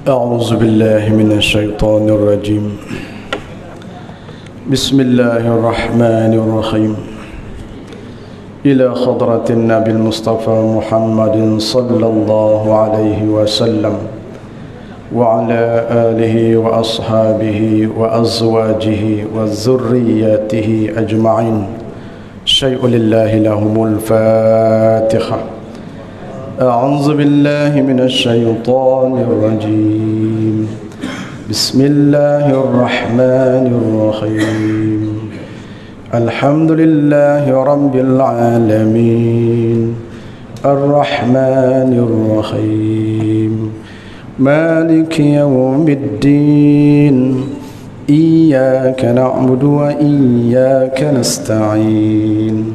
أعوذ بالله من الشيطان الرجيم بسم الله الرحمن الرحيم إلى خضرة النبي المصطفى محمد صلى الله عليه وسلم وعلى آله وأصحابه وأزواجه وذرياته أجمعين شيء لله لهم الفاتحة أعوذ بالله من الشيطان الرجيم بسم الله الرحمن الرحيم الحمد لله رب العالمين الرحمن الرحيم مالك يوم الدين إياك نعبد وإياك نستعين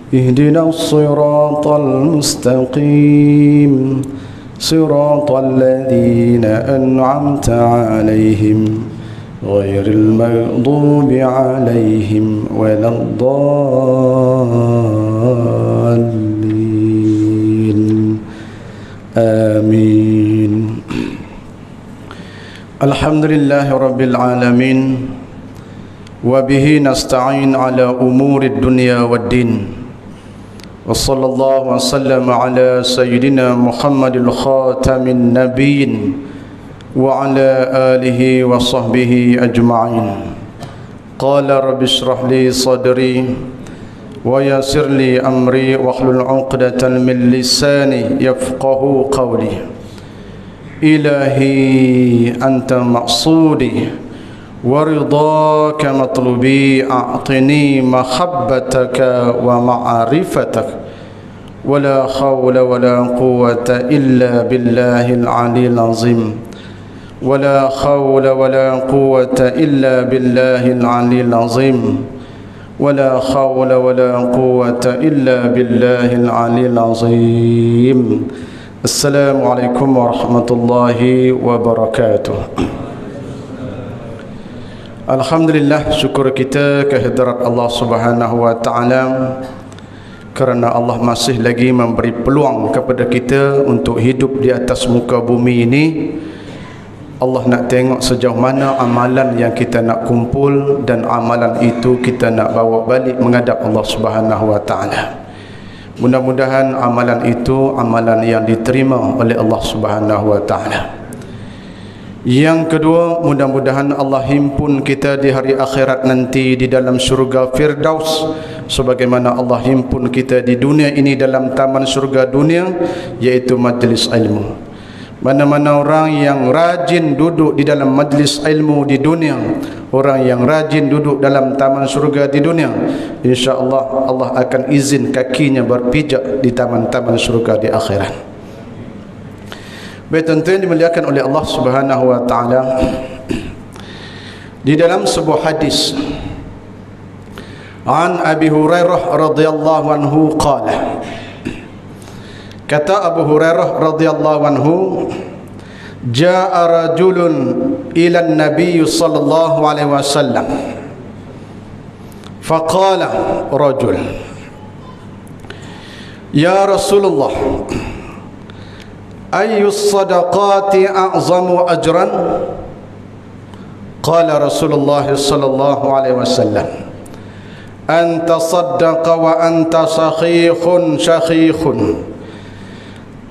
اهدنا الصراط المستقيم صراط الذين أنعمت عليهم غير المغضوب عليهم ولا الضالين آمين. الحمد لله رب العالمين وبه نستعين على أمور الدنيا والدين وصلى الله وسلم على سيدنا محمد الخاتم النبيين وعلى آله وصحبه أجمعين. قال رب اشرح لي صدري ويسر لي أمري واحلل عقدة من لساني يفقه قولي. إلهي أنت مقصودي ورضاك مطلوبي أعطني محبتك ومعرفتك ولا حول ولا قوة إلا بالله العلي العظيم ولا حول ولا قوة إلا بالله العلي العظيم ولا حول ولا قوة إلا بالله العلي العظيم. السلام عليكم ورحمة الله وبركاته. Alhamdulillah, syukur kita kehadirat Allah Subhanahu wa taala kerana Allah masih lagi memberi peluang kepada kita untuk hidup di atas muka bumi ini. Allah nak tengok sejauh mana amalan yang kita nak kumpul dan amalan itu kita nak bawa balik menghadap Allah Subhanahu wa taala. Mudah-mudahan amalan itu amalan yang diterima oleh Allah Subhanahu wa taala. Yang kedua, mudah-mudahan Allah himpun kita di hari akhirat nanti di dalam syurga Firdaus sebagaimana Allah himpun kita di dunia ini dalam taman syurga dunia, yaitu majlis ilmu. Mana-mana orang yang rajin duduk di dalam majlis ilmu di dunia, orang yang rajin duduk dalam taman syurga di dunia, insya-Allah Allah akan izin kakinya berpijak di taman-taman syurga di akhirat. Baik, tentu yang dimuliakan oleh Allah Subhanahu wa taala, di dalam sebuah hadis an Abi Hurairah radhiyallahu anhu qala, kata Abu Hurairah radhiyallahu anhu, jaa rajulun ila an-nabiy sallallahu alaihi wasallam faqala rajul ya Rasulullah ayyu sadaqati a'zamu ajran? Qala Rasulullah sallallahu alaihi wasallam, anta saddaqa wa anta sakhikhun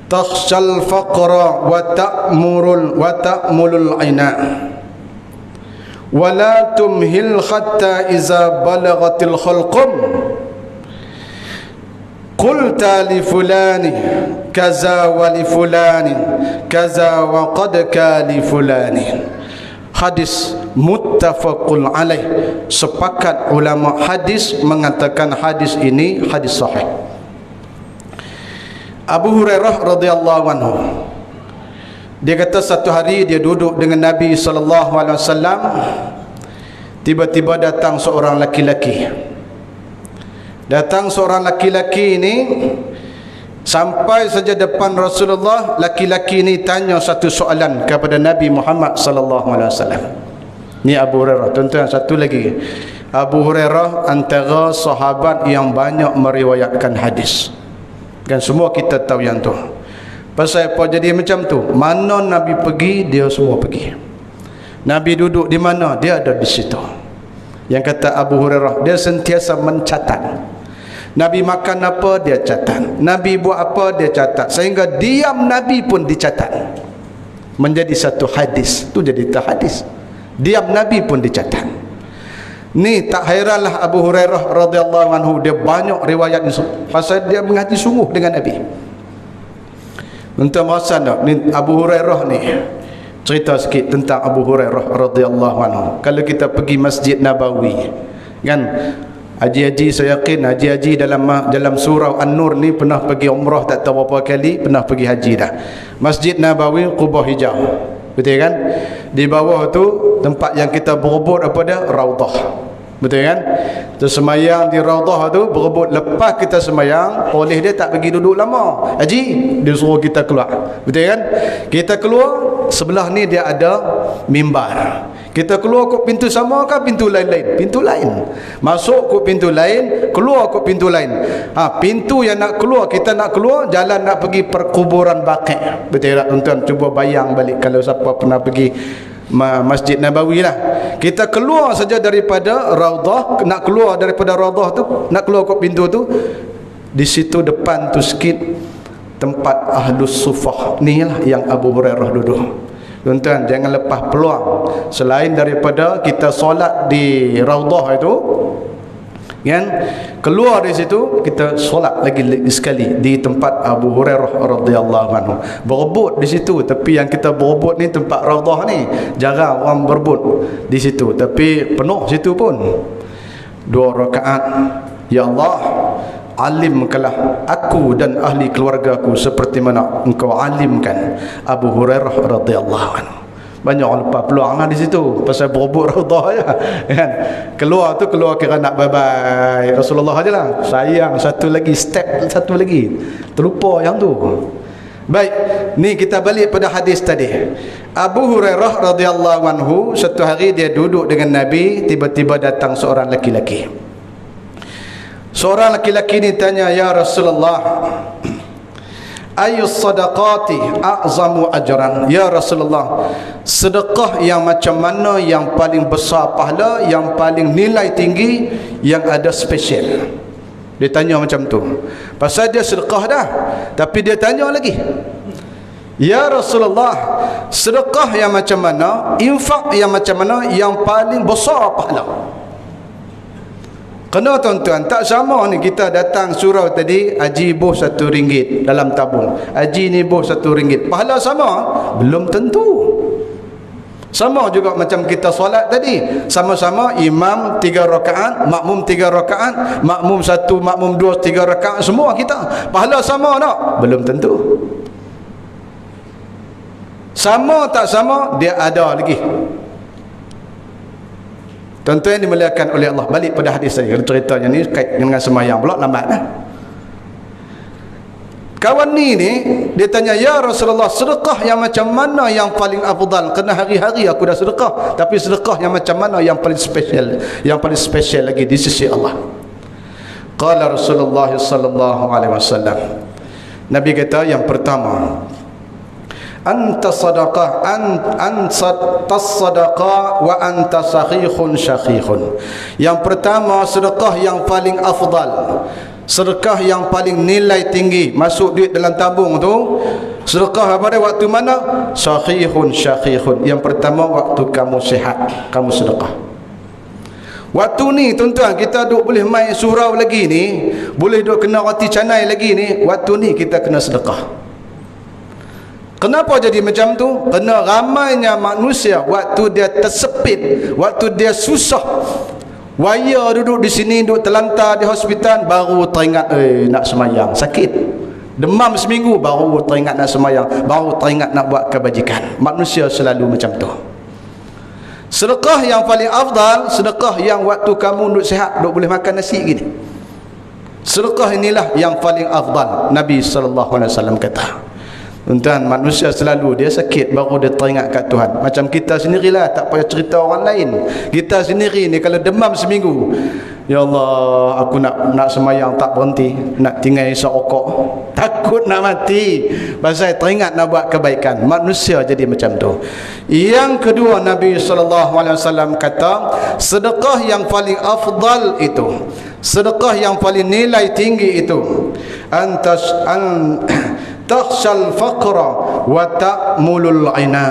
takhshal faqra wa ta'mulul ina wa la tumhil hatta iza balagatil khulqum qulta li fulani kaza wa li fulani kaza wa qad ka li fulani. Hadis muttafaqun alaih, sepakat ulama hadis mengatakan hadis ini hadis sahih. Abu Hurairah radhiyallahu anhu, dia kata satu hari dia duduk dengan Nabi sallallahu alaihi wasallam. tiba-tiba datang seorang laki-laki. Datang seorang laki-laki ini, sampai saja depan Rasulullah, laki-laki ini tanya satu soalan kepada Nabi Muhammad sallallahu alaihi wasallam. Ni Abu Hurairah. Tuan-tuan, satu lagi. Abu Hurairah antara sahabat yang banyak meriwayatkan hadis. Dan semua kita tahu yang tu. Pasal apa jadi macam tu? Mana Nabi pergi, dia semua pergi. Nabi duduk di mana, dia ada di situ. Yang kata Abu Hurairah, dia sentiasa mencatat. Nabi makan apa, dia catat. Nabi buat apa, dia catat. Sehingga diam Nabi pun dicatat. Menjadi satu hadis. Itu jadi hadis. Diam Nabi pun dicatat. Ni tak hairanlah Abu Hurairah radhiyallahu anhu, dia banyak riwayat ni pasal dia mengaji sungguh dengan Nabi. Untuk merasakan tak ni Abu Hurairah ni, cerita sikit tentang Abu Hurairah radhiyallahu anhu. Kalau kita pergi Masjid Nabawi kan, haji-haji saya yakin haji-haji dalam surau An-Nur ni pernah pergi umrah tak tahu berapa kali, pernah pergi haji dah. Masjid Nabawi Kubah Hijau, betul kan? Di bawah tu tempat yang kita berebut apa dia? Raudhah. Betul kan? Tersemayang di Raudhah tu, berebut. Lepas kita semayang, oleh dia tak pergi duduk lama. Haji, dia suruh kita keluar. Betul kan? Kita keluar, sebelah ni dia ada mimbar. Kita keluar kok pintu sama ke pintu lain-lain? Pintu lain. Masuk kok pintu lain, keluar kok pintu lain. Pintu yang nak keluar, kita nak keluar, jalan nak pergi perkuburan Baqi'. Betul tak tuan-tuan? Cuba bayang balik kalau siapa pernah pergi Masjid Nabawi lah. Kita keluar saja daripada Raudhah, nak keluar daripada Raudhah tu, nak keluar kok pintu tu, di situ depan tu sikit tempat Ahlus Sufah. Ni lah yang Abu Hurairah duduk. Tuan-tuan, jangan lepas peluang. Selain daripada kita solat di Raudhah itu kan, keluar dari situ kita solat lagi sekali di tempat Abu Hurairah radhiyallahu anhu. Berebut di situ, tapi yang kita berebut ni tempat Raudhah ni jarang orang berebut di situ, tapi penuh situ pun. 2 rakaat. Ya Allah, alimkanlah aku dan ahli keluargaku seperti mana engkau alimkan Abu Hurairah radhiyallahu anhu. Banyak orang lepas peluang lah di situ pasal berebut Raudhah ya, kan? Keluar tu keluar kira nak bye-bye Rasulullah aja lah. Sayang satu lagi terlupa yang tu. Baik, ni kita balik pada hadis tadi. Abu Hurairah radhiyallahu anhu, satu hari dia duduk dengan Nabi, tiba-tiba datang seorang laki-laki. Seorang laki-laki ni tanya, ya Rasulullah, ayu sadaqati a'zamu ajran? Ya Rasulullah, sedekah yang macam mana yang paling besar pahala, yang paling nilai tinggi, yang ada spesial? Dia tanya macam tu. Pasal dia sedekah dah, tapi dia tanya lagi, ya Rasulullah, sedekah yang macam mana, infak yang macam mana yang paling besar pahala? Kena tuan-tuan, tak sama ni kita datang surau tadi, haji boh RM1 dalam tabung, haji ni boh RM1, pahala sama? Belum tentu. Sama juga macam kita solat tadi, sama-sama imam 3 rakaat, makmum 3 rakaat, makmum 1, makmum 2, 3 rakaat, semua kita pahala sama tak? Belum tentu. Sama tak sama, dia ada lagi. Tuan-tuan yang dimuliakan oleh Allah, balik pada hadis tadi. Ceritanya ni kait dengan semayang pula, lambat dah. Kawan ni dia tanya, ya Rasulullah, sedekah yang macam mana yang paling afdal? Kena hari-hari aku dah sedekah, tapi sedekah yang macam mana yang paling spesial, yang paling spesial lagi di sisi Allah? Qala Rasulullah sallallahu alaihi wasallam, Nabi kata, yang pertama, anta sadaqah anta sadaqah wa anta sahikhun syahikhun. Yang pertama, sedekah yang paling afdal, sedekah yang paling nilai tinggi, masuk duit dalam tabung tu. Sedekah pada waktu mana? Sahihun syahikhun. Yang pertama, waktu kamu sihat, kamu sedekah. Waktu ni tuan-tuan, kita duk boleh main surau lagi ni, boleh duk kena roti canai lagi ni, waktu ni kita kena sedekah. Kenapa jadi macam tu? Kerana ramainya manusia waktu dia tersepit, waktu dia susah, waya duduk di sini, duduk terlantar di hospital, baru teringat nak semayang, sakit, demam seminggu, baru teringat nak semayang, baru teringat nak buat kebajikan. Manusia selalu macam tu. Sedekah yang paling afdal, sedekah yang waktu kamu duk sihat, duk boleh makan nasi gini. Sedekah inilah yang paling afdal. Nabi SAW kata. Tuan-tuan, manusia selalu dia sakit baru dia teringat kat Tuhan. Macam kita sendirilah, tak payah cerita orang lain. Kita sendiri ni kalau demam seminggu, ya Allah, aku nak semayang tak berhenti, nak tinggal isap rokok, takut nak mati pasal teringat nak buat kebaikan. Manusia jadi macam tu. Yang kedua, Nabi SAW kata, sedekah yang paling afdal itu, sedekah yang paling nilai tinggi itu, takhshal faqra wa ta'mulul ina.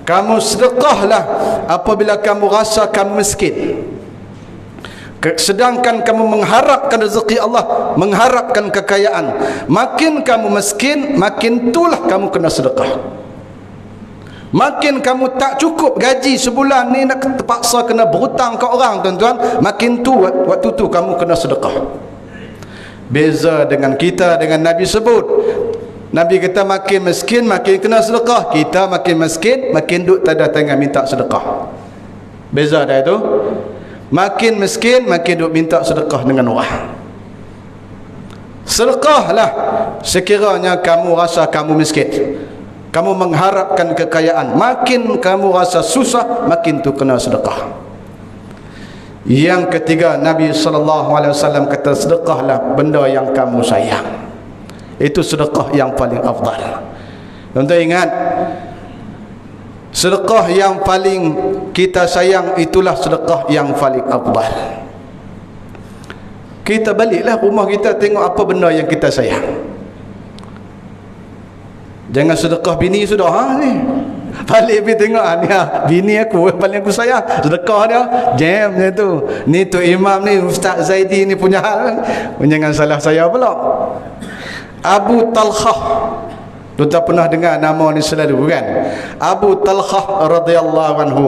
Kamu sedekahlah apabila kamu rasa kamu miskin, sedangkan kamu mengharapkan rezeki Allah, mengharapkan kekayaan. Makin kamu miskin, makin itulah kamu kena sedekah. Makin kamu tak cukup gaji sebulan ni, nak terpaksa kena berhutang ke orang, tuan-tuan, makin tu waktu tu kamu kena sedekah. Beza dengan kita, dengan Nabi sebut, Nabi kata makin miskin makin kena sedekah. Kita makin miskin makin duk tanda tangan minta sedekah. Beza dah itu. Makin miskin makin duk minta sedekah dengan orang. Sedekahlah sekiranya kamu rasa kamu miskin, kamu mengharapkan kekayaan. Makin kamu rasa susah, makin tu kena sedekah. Yang ketiga, Nabi SAW kata, sedekahlah benda yang kamu sayang. Itu sedekah yang paling afdal. Tuan-tuan ingat, sedekah yang paling kita sayang itulah sedekah yang paling afdal. Kita baliklah rumah kita, tengok apa benda yang kita sayang. Jangan sedekah bini sudah ni. Balik pergi tengok ni, bini aku paling aku sayang, sedekah dia jam je tu. Ni tu imam ni, Ustaz Zaidi ni punya hal. Jangan salah saya pula. Abu Talhah, tuan pernah dengar nama ni selalu kan? Abu Talhah radhiyallahu anhu,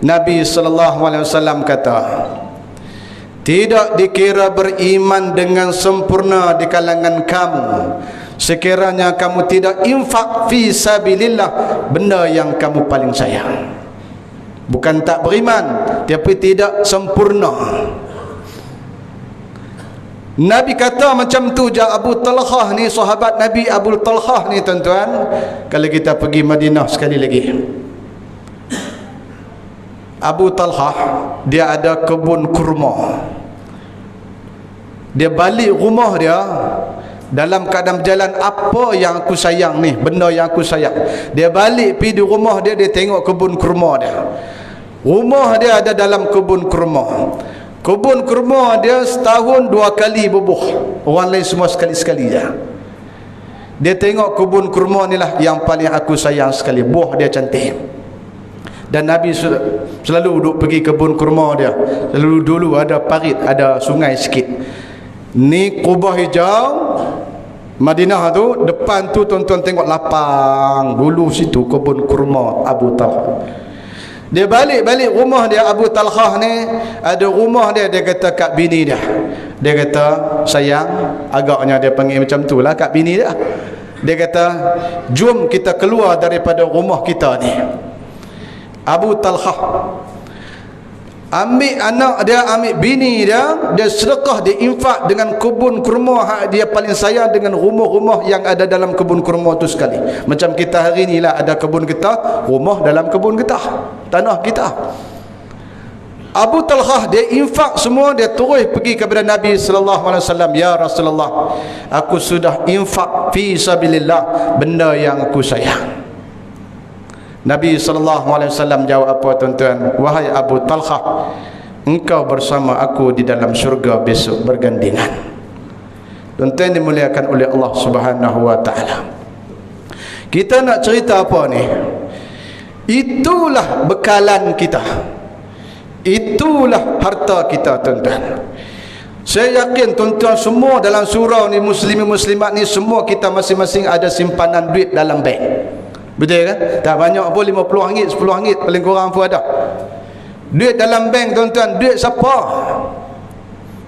Nabi SAW kata, tidak dikira beriman dengan sempurna di kalangan kamu sekiranya kamu tidak infak fi sabilillah benda yang kamu paling sayang. Bukan tak beriman, tapi tidak sempurna. Nabi kata macam tu je. Abu Talhah ni, sahabat Nabi Abu Talhah ni, tuan-tuan, kalau kita pergi Madinah sekali lagi, Abu Talhah dia ada kebun kurma. Dia balik rumah dia dalam keadaan berjalan, apa yang aku sayang ni, benda yang aku sayang. Dia balik pergi di rumah dia, dia tengok kebun kurma dia. Rumah dia ada dalam kebun kurma. Kebun kurma dia setahun 2 kali berbuah. Orang lain semua sekali-sekali je. Dia tengok kebun kurma ni lah yang paling aku sayang sekali. Buah dia cantik. Dan Nabi selalu duduk pergi kebun kurma dia. Selalu dulu ada parit, ada sungai sikit. Ni Kubah Hijau Madinah tu, depan tu tuan-tuan tengok lapang. Dulu situ kebun kurma Abu Talhah. Dia balik rumah dia, Abu Talhah ni ada rumah dia. Dia kata kat bini dia, dia kata, sayang, agaknya dia panggil macam tu lah kat bini dia. Dia kata, jom kita keluar daripada rumah kita ni. Abu Talhah ambil anak dia, ambil bini dia, dia sedekah, dia infak dengan kebun kurma dia paling sayang, dengan rumah-rumah yang ada dalam kebun kurma tu sekali. Macam kita hari ni lah, ada kebun kita, rumah dalam kebun kita, tanah kita. Abu Talhah dia infak semua, dia terus pergi kepada Nabi SAW. Ya Rasulullah, aku sudah infak fi sabilillah benda yang aku sayang. Nabi SAW jawab apa, tuan-tuan? Wahai Abu Talhah, engkau bersama aku di dalam syurga besok bergandengan. Tuan-tuan dimuliakan oleh Allah Subhanahu wa taala. Kita nak cerita apa ni? Itulah bekalan kita. Itulah harta kita, tuan-tuan. Saya yakin tuan-tuan semua dalam surau ni, muslimin muslimat ni, semua kita masing-masing ada simpanan duit dalam bank. Betul kan? Tak banyak pun, RM50, RM10 paling kurang pun ada. Duit dalam bank, tuan-tuan. Duit siapa?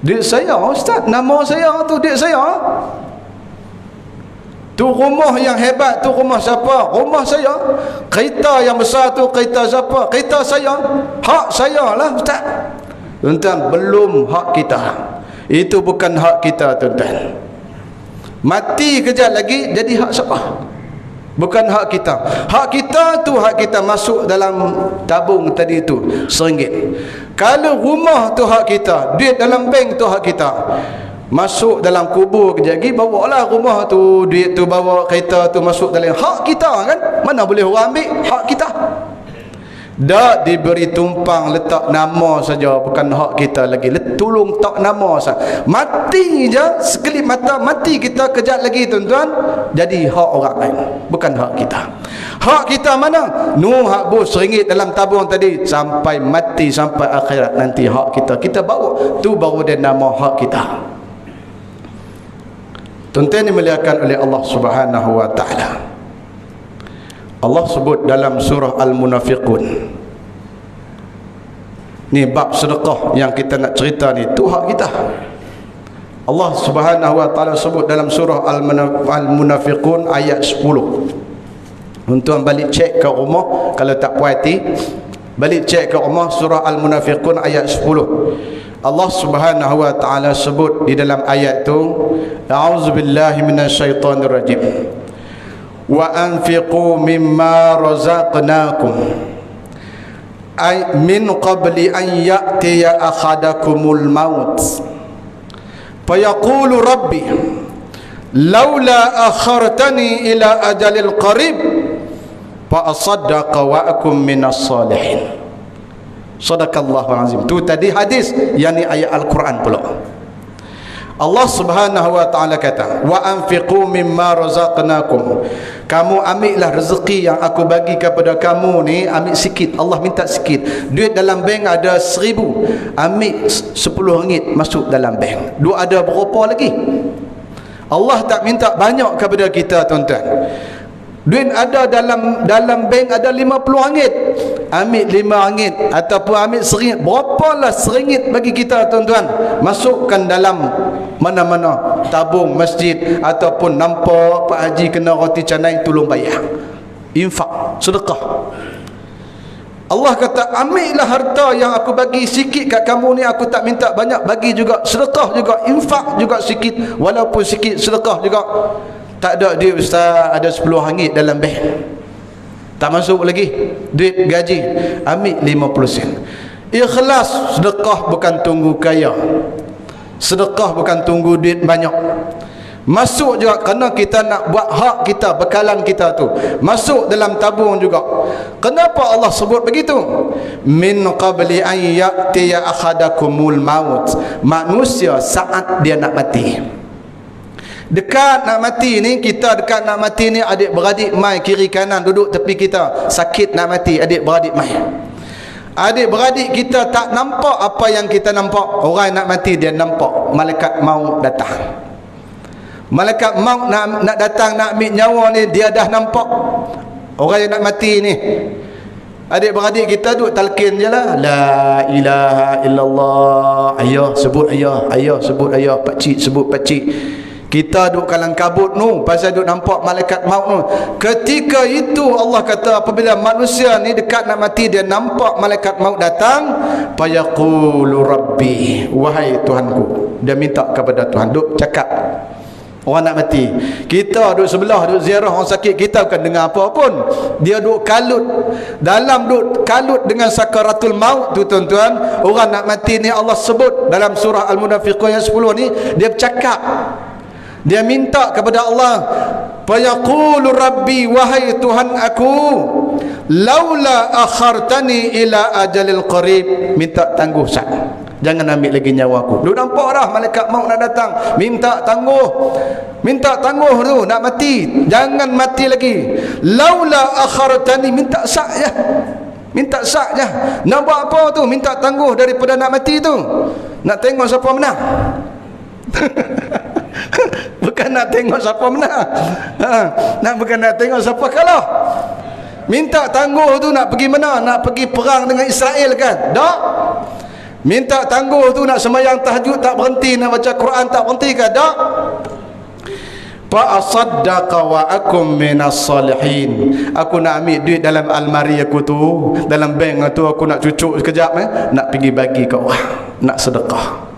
Duit saya, Ustaz. Nama saya tu duit saya. Tu rumah yang hebat tu rumah siapa? Rumah saya. Kereta yang besar tu kereta siapa? Kereta saya. Hak saya lah ustaz. Tuan-tuan, belum hak kita. Itu bukan hak kita tuan-tuan. Mati kejap lagi jadi hak siapa? Bukan hak kita. Hak kita tu hak kita masuk dalam tabung tadi tu RM1. Kalau rumah tu hak kita, duit dalam bank tu hak kita, masuk dalam kubur kejap lagi, bawalah rumah tu, duit tu, bawa kereta tu masuk dalam hak kita kan. Mana boleh orang ambil hak kita? Dak diberi tumpang letak nama saja, bukan hak kita lagi. Tolong tak nama saja. Mati je sekelip mata, mati kita kejap lagi tuan-tuan, jadi hak orang lain, bukan hak kita. Hak kita mana? Hak bos RM1 dalam tabung tadi sampai mati, sampai akhirat nanti hak kita. Kita bawa tu baru dia nama hak kita. Tuan-tuan dimuliakan oleh Allah Subhanahu wa taala. Allah sebut dalam surah Al-Munafiqun. Ni bab sedekah yang kita nak cerita ni, tu hak kita. Allah Subhanahu wa taala sebut dalam surah Al-Munafiqun ayat 10. Tuan balik cek ke rumah kalau tak puas hati, balik cek ke rumah surah Al-Munafiqun ayat 10. Allah Subhanahu wa taala sebut di dalam ayat tu, a'udzubillahi minasyaitonir rajim. Wa anfiqu mimma razaqnakum ay min qabli an ya'tiya ahadakumul maut fayaqulu rabbi laula akhartani ila ajalil qarib fa asaddaqa wa akum minas salihin. Sadaqallahu azim. Tu tadi hadis, yakni ayat Al-Quran pula. Allah Subhanahu wa taala kata, wa anfiqu mimma razaqnakum. Kamu ambillah rezeki yang aku bagi kepada kamu ni, ambil sikit. Allah minta sikit. Duit dalam bank ada 1000, ambil RM10 masuk dalam bank. Duit ada berapa lagi? Allah tak minta banyak kepada kita tuan-tuan. Duit ada dalam bank ada RM50, ambil RM5 ataupun ambil RM1. Berapalah RM1 bagi kita tuan-tuan, masukkan dalam mana-mana tabung masjid, ataupun nampak Pak Haji kena roti canai, tolong bayar. Infak, sedekah. Allah kata, ambillah harta yang aku bagi sikit kat kamu ni, aku tak minta banyak, bagi juga sedekah juga, infak juga sikit, walaupun sikit sedekah juga. Tak ada duit ustaz, ada RM10 dalam bank, tak masuk lagi duit gaji, ambil 50 sen. Ikhlas sedekah, bukan tunggu kaya. Sedekah bukan tunggu duit banyak. Masuk juga kerana kita nak buat hak kita, bekalan kita tu masuk dalam tabung juga. Kenapa Allah sebut begitu? Min qabli an ya'tiya ahadakumul maut. Manusia saat dia nak mati, dekat nak mati ni, kita dekat nak mati ni, adik beradik mai kiri kanan duduk tepi kita, sakit nak mati, adik beradik mai. Adik beradik kita tak nampak apa yang kita nampak. Orang nak mati dia nampak malaikat maut datang. Malaikat maut nak datang nak ambil nyawa ni, dia dah nampak orang yang nak mati ni. Adik beradik kita duduk talqin je lah, la ilaha illallah, ayah sebut ayah, ayah sebut ayah, pakcik sebut pakcik. Kita duduk kalang kabut nu pasal duduk nampak malaikat maut nu. Ketika itu Allah kata, apabila manusia ni dekat nak mati, dia nampak malaikat maut datang, fayaqulu rabbi, wahai Tuhanku. Dia minta kepada Tuhan, duk cakap. Orang nak mati, kita duduk sebelah, duduk ziarah orang sakit, kita bukan dengar apa pun. Dia duduk kalut, dalam duduk kalut dengan sakaratul maut tu tuan-tuan. Orang nak mati ni Allah sebut dalam surah Al-Munafiqun yang 10 ni, dia bercakap, dia minta kepada Allah, fayaqulu rabbi, wahai Tuhan aku, laula akhartani ila ajalil qarib, minta tangguh sat, jangan ambil lagi nyawa aku. Lu nampak dah malaikat maut nak datang, minta tangguh, minta tangguh tu nak mati, jangan mati lagi. Laula akhartani, minta sat je, minta sat je. Nak buat apa tu? Minta tangguh daripada nak mati tu. Nak tengok siapa menang. Bukan nak tengok siapa menang, bukan nak tengok siapa kalah. Minta tangguh tu nak pergi mana? Nak pergi perang dengan Israel kan? Tak. Minta tangguh tu nak sembahyang tahajud tak berhenti, nak baca Quran tak berhenti kan? Tak. fa asaddaqa wa akum minas salihin. Aku nak ambil duit dalam almari aku tu, dalam bank tu, aku nak cucuk sekejap nak pergi bagi ke orang, nak sedekah.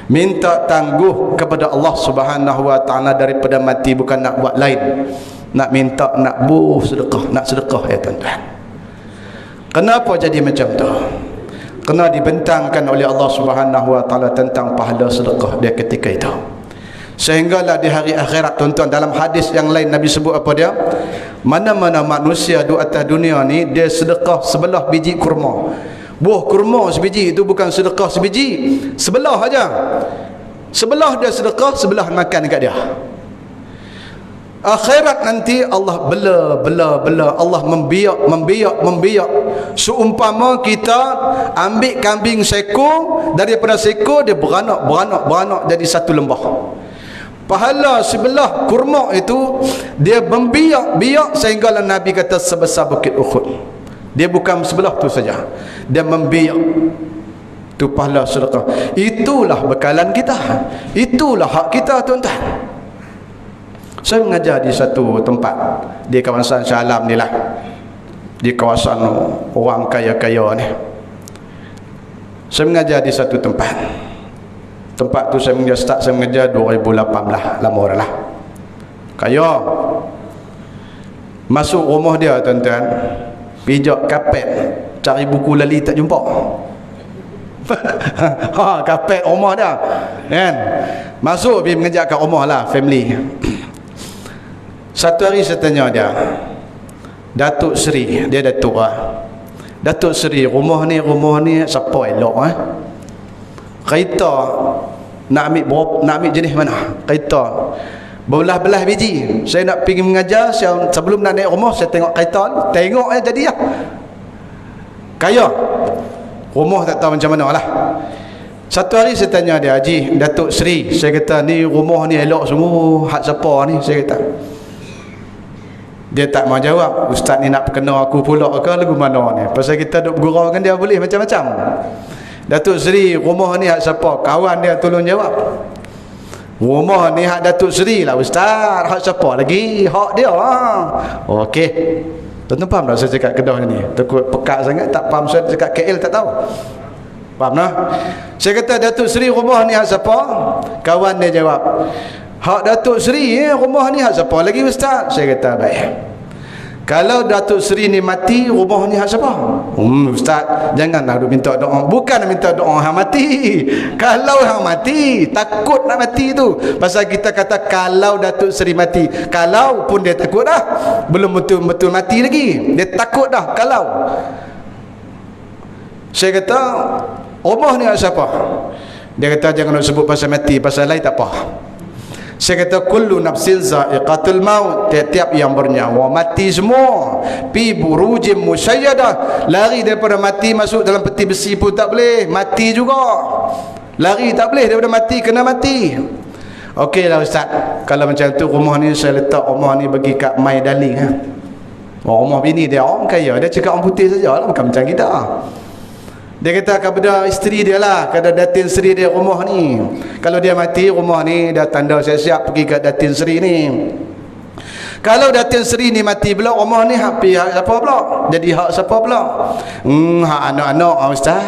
Minta tangguh kepada Allah Subhanahu wa taala daripada mati, bukan nak buat lain. Nak minta, nak sedekah, nak sedekah ya tuan-tuan. Kenapa jadi macam tu? Kena dibentangkan oleh Allah Subhanahu wa taala tentang pahala sedekah dia ketika itu. Sehinggalah di hari akhirat tuan-tuan, dalam hadis yang lain Nabi sebut apa dia? Mana-mana manusia di atas dunia ni dia sedekah sebelah biji kurma. Buah kurma sebiji itu bukan sedekah sebiji, sebelah aja. Sebelah dia sedekah, sebelah makan dekat dia. Akhirat nanti Allah bela, Allah membiak. Seumpama kita ambil kambing seekor, daripada seekor dia beranak jadi satu lembah. Pahala sebelah kurma itu dia membiak sehinggalah Nabi kata sebesar bukit Uhud. Dia bukan sebelah tu saja, dia membiak. Tu pahala sedekah. Itulah bekalan kita, itulah hak kita tuan-tuan. Saya mengajar di satu tempat di kawasan Shah Alam ni lah, di kawasan orang kaya-kaya ni. Saya mengajar di satu tempat. Tempat tu saya mengajar 2018, lama dah lah. Kaya. Masuk rumah dia tuan-tuan, pijak kapet, cari buku lali tak jumpa. Kapet rumah dia kan. Masuk pergi mengajar kat rumah lah, family. Satu hari saya tanya dia, Datuk Seri, dia Datuk lah. Datuk Seri, rumah ni siapa elok kereta nak ambil berapa, nak ambil jenis mana kereta? Belah-belah biji. Saya nak pergi mengajar, sebelum nak naik rumah saya tengok kereta, tengok jadi lah. Kaya. Rumah tak tahu macam mana lah. Satu hari saya tanya dia, Haji Datuk Seri, saya kata ni rumah ni elok semua, hak siapa ni? Saya kata. Dia tak mau jawab. Ustaz ni nak perkenal aku pula ke lagu mana ni? Pasal kita duk bergurau dengan dia boleh macam-macam. Datuk Seri, rumah ni hak siapa? Kawan dia tolong jawab. Rumah ni hak Datuk Seri lah Ustaz. Hak siapa lagi? Hak dia lah. Okey. Tuan-tuan faham tak saya cakap Kedah ni? Takut pekat sangat, tak faham saya cakap KL tak tahu. Faham tak? Saya kata Datuk Seri, rumah ni hak siapa? Kawan dia jawab, hak Datuk Seri rumah ni hak siapa lagi Ustaz? Saya kata baik. Kalau Datuk Seri ni mati, rumah ni hak siapa? Ustaz, janganlah minta doa. Bukan minta doa hang mati. Kalau hang mati, takut nak mati tu. Pasal kita kata kalau Datuk Seri mati. Kalau pun dia takut dah. Belum betul-betul mati lagi. Dia takut dah kalau. Saya kata, rumah ni hak siapa? Dia kata jangan nak sebut pasal mati, pasal lain tak apa. Saya kata kullu nafsin za'iqatul maut, tiap-tiap yang bernyawa mati semua. Fi burujim musayyadah, lari daripada mati masuk dalam peti besi pun tak boleh, mati juga. Lari tak boleh daripada mati, kena mati. Okeylah Ustaz, kalau macam tu rumah ni saya letak rumah ni bagi kat Mai Darling rumah bini dia orang kaya, dia cakap orang putih sajalah, bukan macam kita. Dia kata kepada isteri dia lah, kepada Datin Seri dia rumah ni. Kalau dia mati, rumah ni dah tanda siap-siap pergi ke Datin Seri ni. Kalau Datin Seri ni mati pula, rumah ni hak siapa pula? Jadi hak siapa pula? Hak anak-anak Ustaz.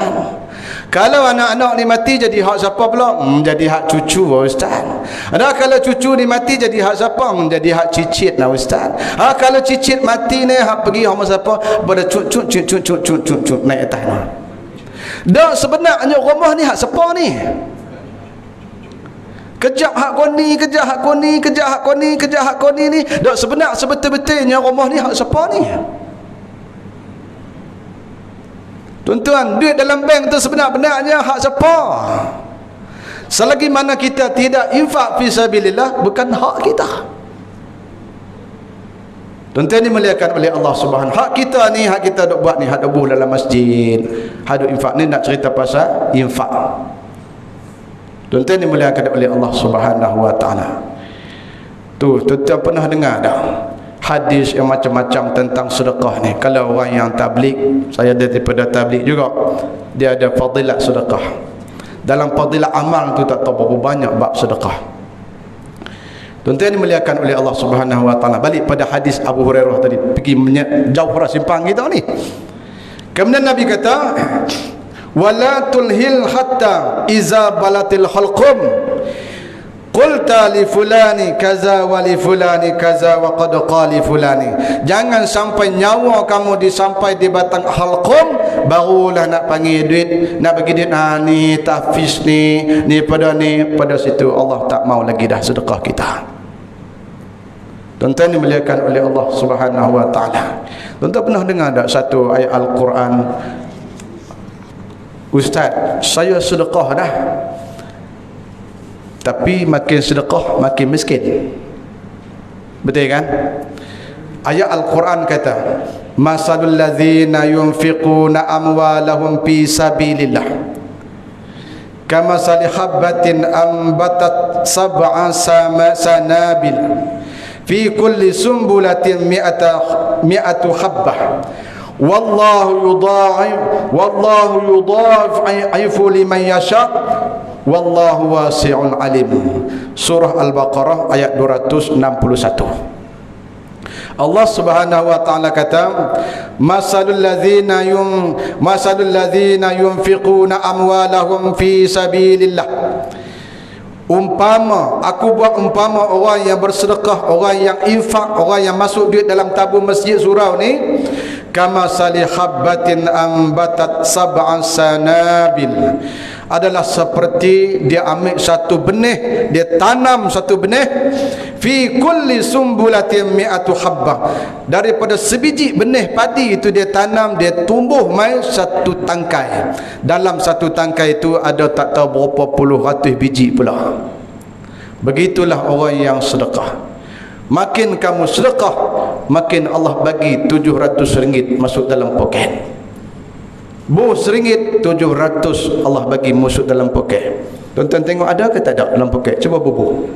Kalau anak-anak ni mati jadi hak siapa pula? Jadi hak cucu Ustaz. Ada kalau cucu ni mati jadi hak siapa? Jadi hak cicit lah Ustaz. Kalau cicit mati ni hak pergi hak siapa? Pada cut naik atas ni. Dah sebenarnya rumah ni hak siapa ni? Kejap hak koni, kejap hak koni, kejap hak koni, kejap hak koni ni. Dah sebenar sebetul-betulnya rumah ni hak siapa ni? Tuan-tuan, duit dalam bank tu sebenar-benarnya hak siapa? Selagi mana kita tidak infak fi sabilillah, bukan hak kita. Tuan-tuan dimuliakan oleh Allah Subhanahu. Hak kita ni, hak kita duk buat ni, hak duk buat dalam masjid, hak duk infak ni, nak cerita pasal infak. Tuan-tuan dimuliakan oleh Allah Subhanahu wa taala. Tu, tuan-tuan pernah dengar dah hadis yang macam-macam tentang sedekah ni. Kalau orang yang tabligh, saya daripada tabligh juga, dia ada fadilat sedekah. Dalam fadilat amal tu tak tahu berapa banyak bab sedekah. Tuan-tuan dimuliakan oleh Allah Subhanahu wa taala. Balik pada hadis Abu Hurairah tadi, pergi jauh dah simpang kita ni. Kemudian Nabi kata, wala tulhil hatta iza balatil halqum qulta li fulani kaza wa li fulani kaza wa qad qali fulani. Jangan sampai nyawa kamu sampai di batang halqum barulah nak panggil duit, nak bagi duit. Ni tahfiz ni pada situ Allah tak mau lagi dah sedekah kita. Tuan-tuan dimuliakan oleh Allah Subhanahu wa taala. Tuan-tuan pernah dengar tak satu ayat Al-Quran, Ustaz, saya sedekah dah, tapi makin sedekah makin miskin. Betul kan? Ayat Al-Quran kata, masalul ladzina yunfiquna amwalahum fi sabilillah kamasali habbatin ambatat sab'a sanabil fi kulli sumbulatin mi'atu habbah wallahu yudha'ifu liman yasha wallahu wasi'un alim. Surah Al-Baqarah ayat 261. Allah Subhanahu wa taala kata, masalul ladzina yunfiquna amwalahum fi sabilillah. Umpama, aku buat umpama orang yang bersedekah, orang yang infak, orang yang masuk duit dalam tabung masjid surau ni, kama salih habbatin ambatat sab'an sanabil, adalah seperti dia ambil satu benih, dia tanam satu benih, fi kulli sumbulatin mi'atu habbah, daripada sebiji benih padi itu dia tanam, dia tumbuh mai satu tangkai. Dalam satu tangkai itu ada tak tahu berapa puluh ratus biji pula. Begitulah orang yang sedekah. Makin kamu sedekah, makin Allah bagi 700 ringgit masuk dalam poket. RM100 700 Allah bagi masuk dalam poket. Tuan-tuan tengok ada ke tak ada dalam poket? Cuba bubuh.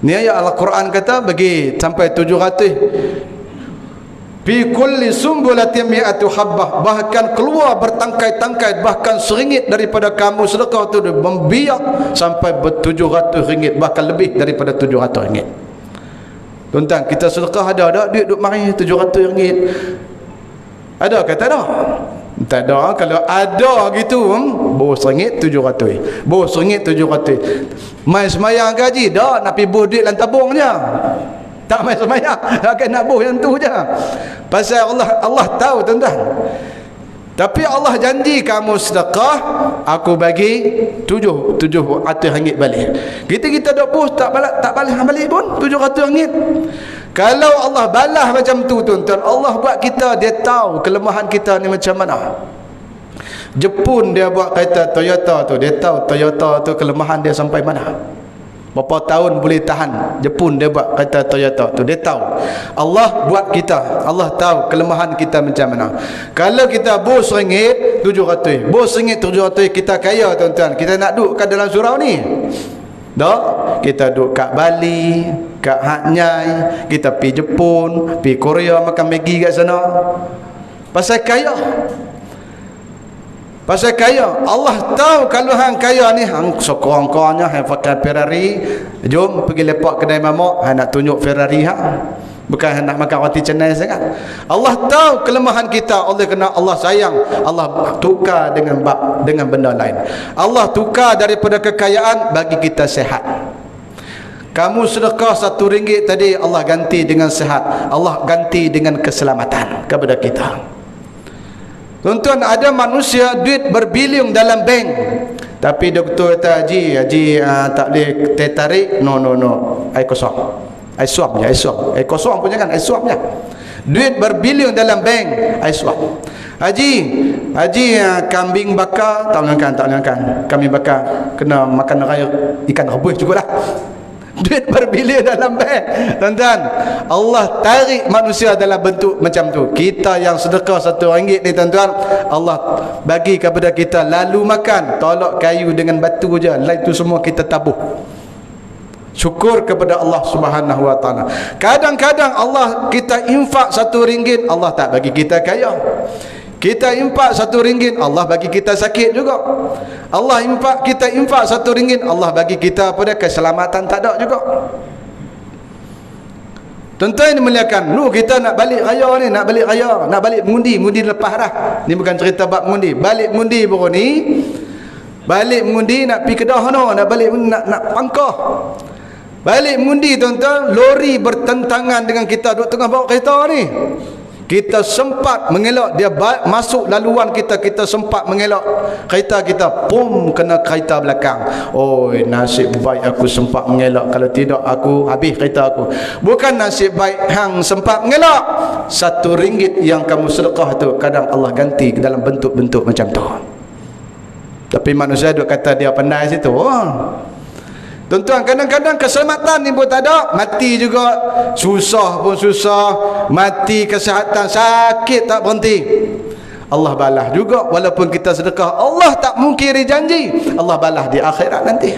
Ni ayat Al-Quran kata bagi sampai 700. Fi kulli sumbulatin mi'atu habbah, bahkan keluar bertangkai-tangkai, bahkan RM1 daripada kamu sedekah tu membiak sampai RM700, bahkan lebih daripada RM700. Tuan-tuan, kita sedekah ada duit duk mari RM700. Ada ke tak ada? Tak ada. Kalau ada gitu, bos RM700, bos RM700. Mai semayang gaji dah, nak pergi bos duit dalam tabung je. Tak mai semayang, akan nak bos yang tu je. Pasal Allah tahu, tuan-tuan. Tapi Allah janji kamu sedekah, aku bagi RM700 balik. Kita dak bos tak balik pun RM700. Kalau Allah balas macam tu, tuan-tuan, Allah buat kita, dia tahu kelemahan kita ni macam mana. Jepun dia buat kereta Toyota tu, dia tahu Toyota tu kelemahan dia sampai mana. Berapa tahun boleh tahan. Jepun dia buat kereta Toyota tu, dia tahu. Allah buat kita, Allah tahu kelemahan kita macam mana. Kalau kita bos RM700, bos RM700, kita kaya, tuan-tuan. Kita nak duduk kat dalam surau ni tak? Kita duduk kat Bali, kat Hatnyai, kita pergi Jepun, pergi Korea makan Maggi kat sana. Pasal kaya. Pasal kaya. Allah tahu kalau hang kaya ni, hang sekurang-kurangnya hang pakai Ferrari, jom pergi lepak kedai mamak, hang nak tunjuk Ferrari hang. Bukan hang nak makan roti canai sangat. Allah tahu kelemahan kita, oleh kerana Allah sayang, Allah tukar dengan benda lain. Allah tukar daripada kekayaan bagi kita sehat. Kamu sedekah RM1 tadi, Allah ganti dengan sehat, Allah ganti dengan keselamatan kepada kita. Tuan-tuan, ada manusia duit berbilion dalam bank, tapi doktor kata, Haji tak boleh tarik. No, air kosong, air suap je, air kosong pun jangan, air suap je. Duit berbilion dalam bank, air suap. Haji kambing bakar tak boleh makan, kambing bakar kena makan raya ikan rebus juga lah. Duit berbilion dalam bank, tuan-tuan. Allah tarik manusia dalam bentuk macam tu. Kita yang sedekah RM1 ni, tuan-tuan, Allah bagi kepada kita lalu makan, tolak kayu dengan batu je, lain tu semua kita tabuh. Syukur kepada Allah Subhanahu wa taala. Kadang-kadang Allah kita infak RM1, Allah tak bagi kita kaya. Kita infak RM1, Allah bagi kita sakit juga. Kita infak RM1, Allah bagi kita pada keselamatan tak ada juga. Tuan-tuan yang dimuliakan, kita nak balik raya ni, nak balik mengundi lepas dah. Ni bukan cerita bab mengundi. Balik mengundi baru ni. Balik mengundi nak pergi Kedah nak balik nak pangkah. Balik mengundi tuan-tuan, lori bertentangan dengan kita duduk tengah bawa kereta ni. Kita sempat mengelak, dia masuk laluan kita sempat mengelak. Kereta kita pum kena kereta belakang. Oi, nasib baik aku sempat mengelak, kalau tidak aku habis kereta aku. Bukan nasib baik hang sempat mengelak. RM1 yang kamu sedekah tu kadang Allah ganti dalam bentuk-bentuk macam tu. Tapi manusia duk kata dia pandai situ. Tuan-tuan, kadang-kadang keselamatan ni pun tak ada, mati juga. Susah pun susah, mati kesihatan, sakit tak berhenti. Allah balas juga walaupun kita sedekah. Allah tak mungkiri janji, Allah balas di akhirat nanti.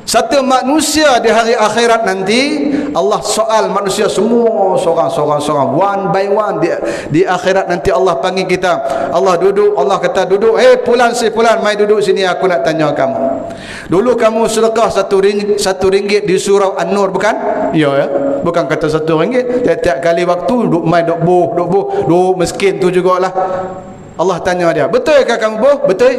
Satu manusia di hari akhirat nanti, Allah soal manusia semua seorang-seorang, one by one. Di akhirat nanti Allah panggil kita. Allah duduk, Allah kata duduk. Fulan si fulan, mai duduk sini, aku nak tanya kamu. Dulu kamu sedekah RM1 di surau An-Nur, bukan? Ya. Bukan kata RM1. Tiap-tiap kali waktu duk mai duk buh miskin tu jugalah. Allah tanya dia, betulkah kamu buh? Betul.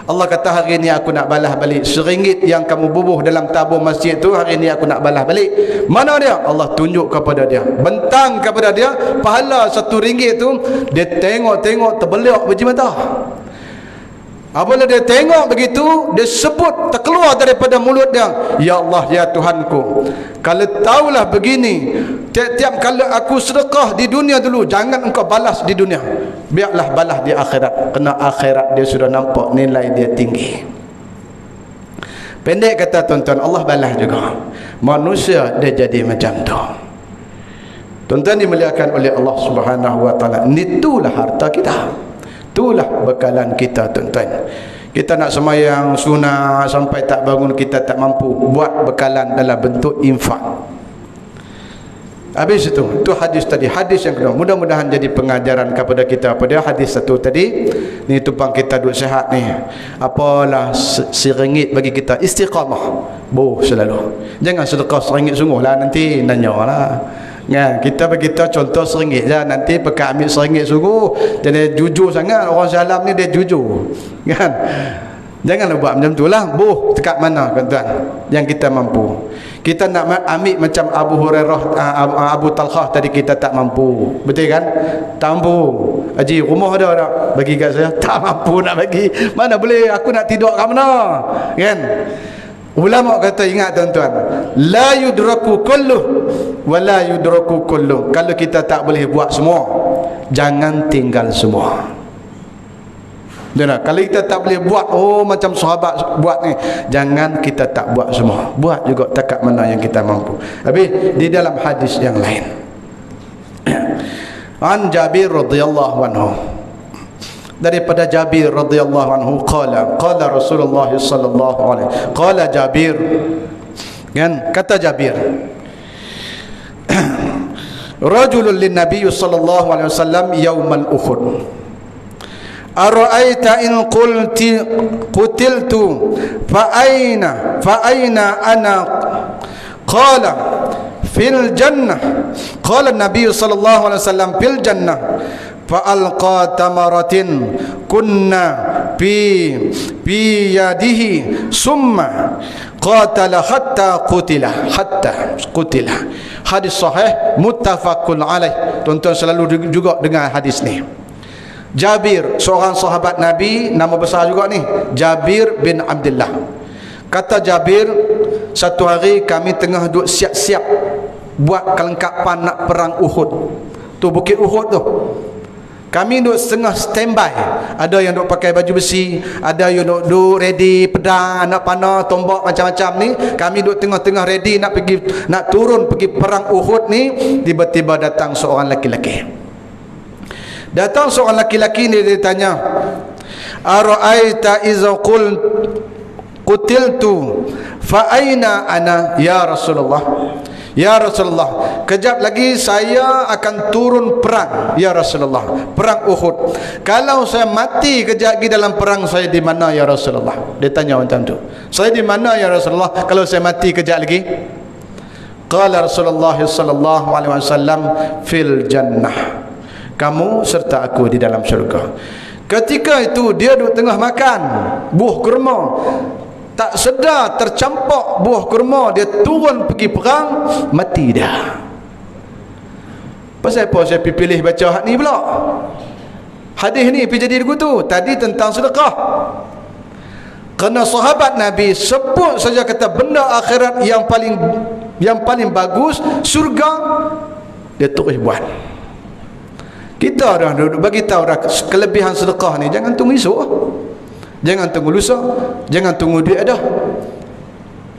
Allah kata, hari ni aku nak balas balik RM1 yang kamu bubuh dalam tabung masjid tu, hari ni aku nak balas balik. Mana dia? Allah tunjuk kepada dia, bentang kepada dia pahala RM1 tu. Dia tengok terbeliak biji mata. Apabila dia tengok begitu, dia sebut, terkeluar daripada mulut dia, ya Allah, ya Tuhanku, kalau tahulah begini, tiap-tiap kali aku sedekah di dunia dulu, jangan engkau balas di dunia, biarlah balas di akhirat. Kerana akhirat dia sudah nampak nilai dia tinggi. Pendek kata tuan-tuan, Allah balas juga. Manusia dia jadi macam tu. Tuan-tuan dimuliakan oleh Allah Subhanahu wa taala. Itulah harta kita. Itulah bekalan kita tuan-tuan. Kita nak semayang sunnah sampai tak bangun, kita tak mampu, buat bekalan dalam bentuk infak. Habis itu hadis tadi. Hadis yang kedua, mudah-mudahan jadi pengajaran kepada kita. Pada hadis satu tadi ni, tumpang kita duduk sihat ni, apalah RM1 bagi kita istiqamah. Selalu jangan sedekah RM1 sungguh lah, nanti nanya lah. Kita bagi contoh RM1 je, nanti pakai ambil RM1 sungguh. Jadi jujur sangat orang salam ni, dia jujur kan. Janganlah buat macam tu lah. Dekat mana tuan-tuan yang kita mampu. Kita nak ambil macam Abu Hurairah, Abu Talhah tadi, kita tak mampu, betul kan? Tak mampu. Haji, rumah ada tak? Bagi kat saya, tak mampu nak bagi. Mana boleh, aku nak tidur kat mana kan? Ulama kata, ingat tuan-tuan, la yudraku kulluh wa la yudraku kulluh. Kalau kita tak boleh buat semua, jangan tinggal semua. Kalau kita tak boleh buat macam sahabat buat ni, jangan kita tak buat semua, buat juga takat mana yang kita mampu. Habis di dalam hadis yang lain, an Jabir radhiyallahu anhu, daripada Jabir radhiyallahu anhu, qala Rasulullah sallallahu alaihi, qala Jabir, kan, kata Jabir, rajulun lin nabiy sallallahu alaihi wasallam yaumal Uhud, ara'aita in qutiltu fa aina ana, qala fil jannah, qala an-nabiy sallallahu alaihi wasallam fil jannah, fa alqa tamaratin kunna fi yadihi summa qatala hatta qutila. Hadis sahih muttafaqun alaih. Tuan-tuan selalu juga dengar hadis ni. Jabir, seorang sahabat Nabi, nama besar juga ni, Jabir bin Abdullah. Kata Jabir, satu hari kami tengah duduk siap-siap buat kelengkapan nak perang Uhud. Tu bukit Uhud tu. Kami duduk setengah standby. Ada yang duduk pakai baju besi, ada yang duduk ready pedang, nak panah, tombak, macam-macam ni. Kami duduk tengah-tengah ready nak turun pergi perang Uhud ni. Tiba-tiba datang seorang laki-laki. Datang seorang laki-laki ni, dia tanya, ara'aita iza qutiltu fa aina ana ya Rasulullah. Ya Rasulullah, kejap lagi saya akan turun perang. Ya Rasulullah, perang Uhud. Kalau saya mati kejap lagi dalam perang, saya di mana ya Rasulullah? Dia tanya macam tu. Saya di mana ya Rasulullah kalau saya mati kejap lagi? Qala Rasulullah sallallahu alaihi wasallam, fil jannah. Kamu serta aku di dalam syurga. Ketika itu dia duduk tengah makan buah kurma, tak sedar tercampak buah kurma, dia turun pergi perang, mati dah. Pasal apa saya pilih baca hadis ni pula? Hadis ni pergi jadi lagu tu. Tadi tentang sedekah. Kerana sahabat Nabi sebut saja kata benda akhirat yang paling bagus, surga, dia terus buat. Kita dah duduk bagi tahu dah kelebihan sedekah ni, jangan tunggu esok. Jangan tunggu lusa, jangan tunggu duit dah.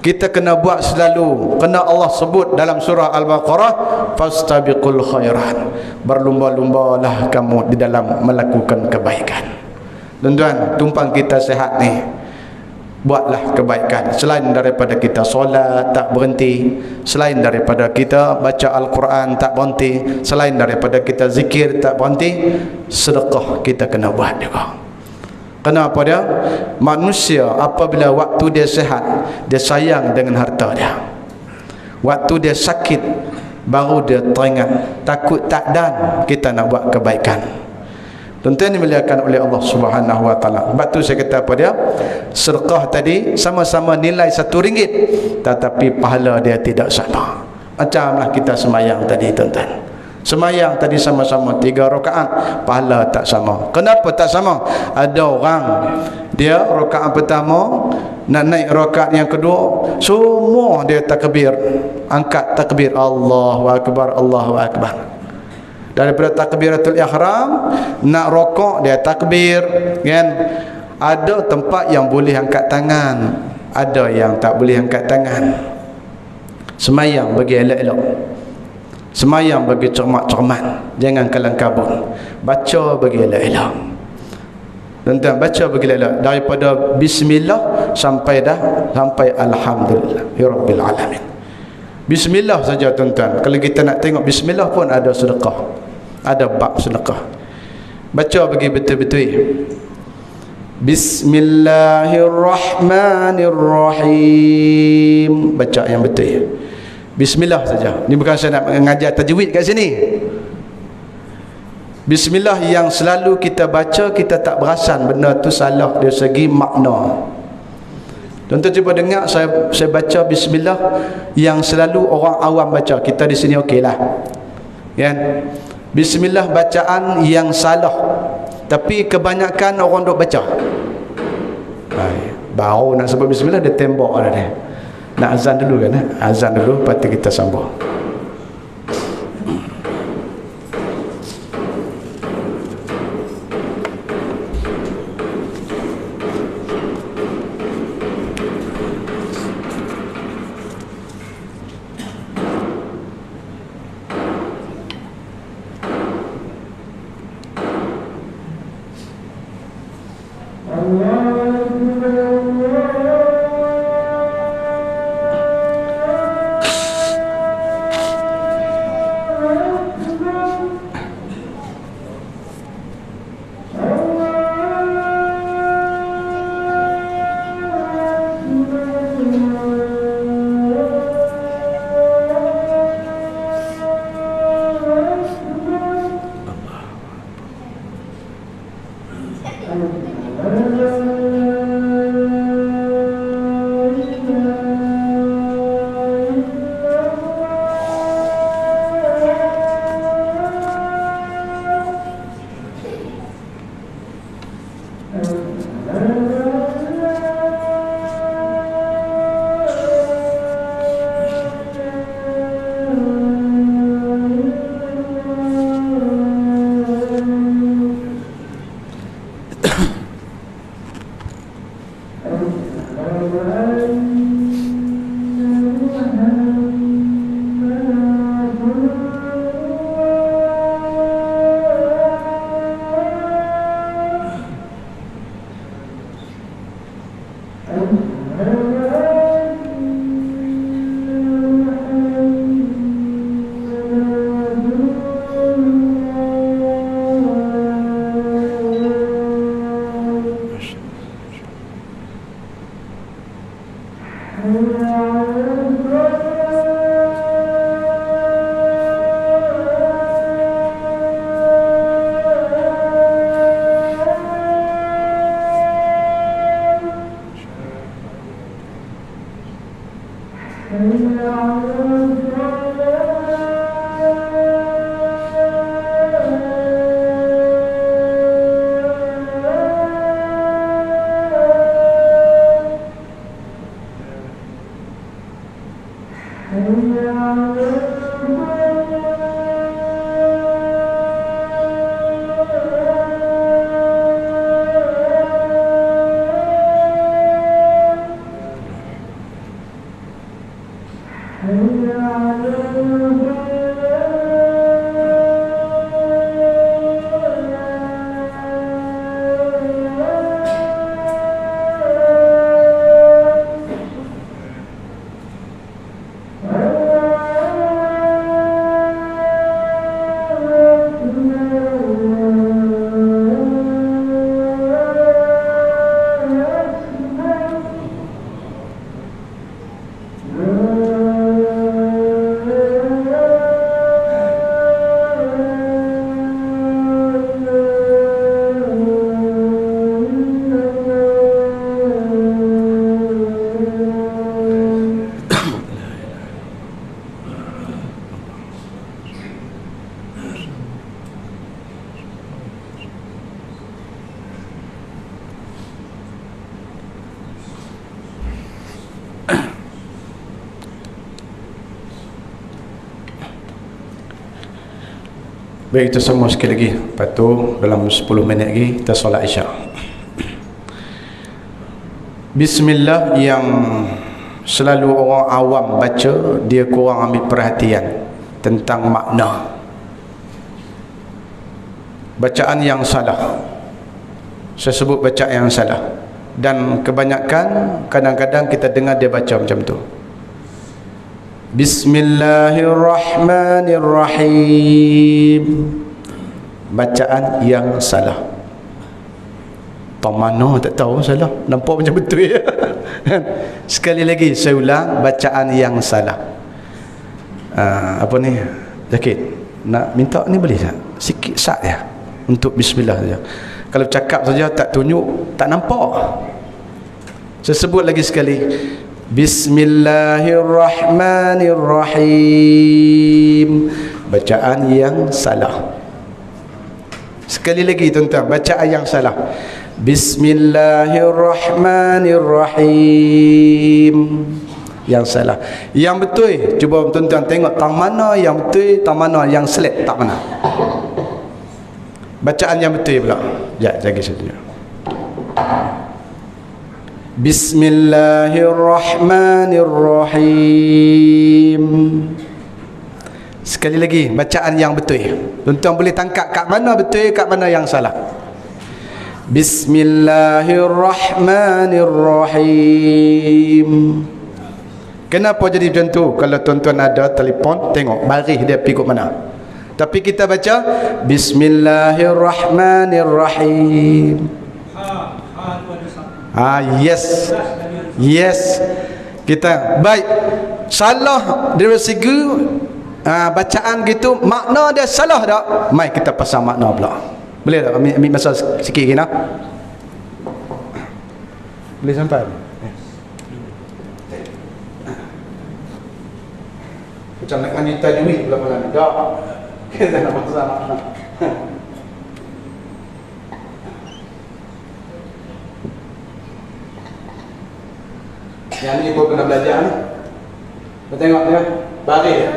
Kita kena buat selalu. Kena Allah sebut dalam surah Al-Baqarah, fastabiqul khairat. Berlumba-lumbalah kamu di dalam melakukan kebaikan. Tuan-tuan, tumpang kita sehat ni, buatlah kebaikan. Selain daripada kita solat tak berhenti, selain daripada kita baca Al-Quran tak berhenti, selain daripada kita zikir tak berhenti, sedekah kita kena buat juga. Kenapa dia? Manusia apabila waktu dia sehat, dia sayang dengan harta dia. Waktu dia sakit, baru dia teringat takut tak dan kita nak buat kebaikan. Tuan-tuan dimuliakan oleh Allah Subhanahu wa taala. Sebab tu saya kata apa dia? Sedekah tadi sama-sama nilai RM1, tetapi pahala dia tidak sama. Macamlah kita semayang tadi, tuan-tuan. Semayang tadi sama-sama 3 rakaat, pahala tak sama. Kenapa tak sama? Ada orang dia rakaat pertama nak naik rakaat yang kedua, semua dia takbir, angkat takbir, Allahu akbar, Allahu akbar. Daripada takbiratul ihram nak rokok dia takbir, kan? Ada tempat yang boleh angkat tangan, ada yang tak boleh angkat tangan. Semayang bagi elok-elok, semayang bagi cermat-cermat, jangan kalang kabut. Baca bagi elok-elok, tuan-tuan, baca bagi elok-elok. Daripada bismillah sampai alhamdulillah ya rabbil alamin. Bismillah saja, tuan-tuan. Kalau kita nak tengok bismillah pun ada sedekah, ada bab sedekah. Baca bagi betul-betul. Bismillahirrahmanirrahim. Baca yang betul. Bismillah saja. Ini bukan saya nak mengajar tajwid kat sini. Bismillah yang selalu kita baca, kita tak perasan benda tu salah dari segi makna. Tuan-tuan cuba dengar saya baca bismillah yang selalu orang awam baca. Kita di sini okeylah, kan? Bismillah bacaan yang salah, tapi kebanyakan orang duk baca. Baru nak sebut bismillah dia tembak dah dia. Nak azan dulu kan? Azan dulu, lepas tu kita sambung. Baik, kita semua sekali lagi. Lepas tu dalam 10 minit lagi kita solat Isyak. Bismillah yang selalu orang awam baca, dia kurang ambil perhatian tentang makna. Bacaan yang salah. Saya sebut bacaan yang salah. Dan kebanyakan kadang-kadang kita dengar dia baca macam tu. Bismillahirrahmanirrahim. Bacaan yang salah. Mana tak tahu salah. Nampak macam betul ya. Sekali lagi saya ulang, bacaan yang salah. Apa ni? Zakid, nak minta ni boleh tak? Sikit sat ya. Untuk bismillah saja. Kalau cakap saja tak tunjuk, tak nampak. Saya sebut lagi sekali. Bismillahirrahmanirrahim. Bacaan yang salah. Sekali lagi tuan-tuan, bacaan yang salah. Bismillahirrahmanirrahim. Yang salah. Yang betul, cuba tuan-tuan tengok tang mana yang betul, tang mana yang selek, tak mana. Bacaan yang betul pula. Sekejap, jaga saja. Bismillahirrahmanirrahim. Sekali lagi, bacaan yang betul. Tuan-tuan boleh tangkap kat mana betul, kat mana yang salah. Bismillahirrahmanirrahim. Kenapa jadi macam tu? Kalau tuan-tuan ada telefon, tengok baris dia pergi kat mana. Tapi kita baca Bismillahirrahmanirrahim. Yes. Yes. Kita baik. Salah dari segi bacaan gitu, makna dia salah tak? Mai kita pasang makna pula. Boleh tak? Ambil masa sikit lagi nak? Boleh sampai? Macam nak nyanyi tajwid pula malam. Tak. Kita nak pasang makna. Yang ni pun kena belajar ni. Kita tengok dia, baris dia.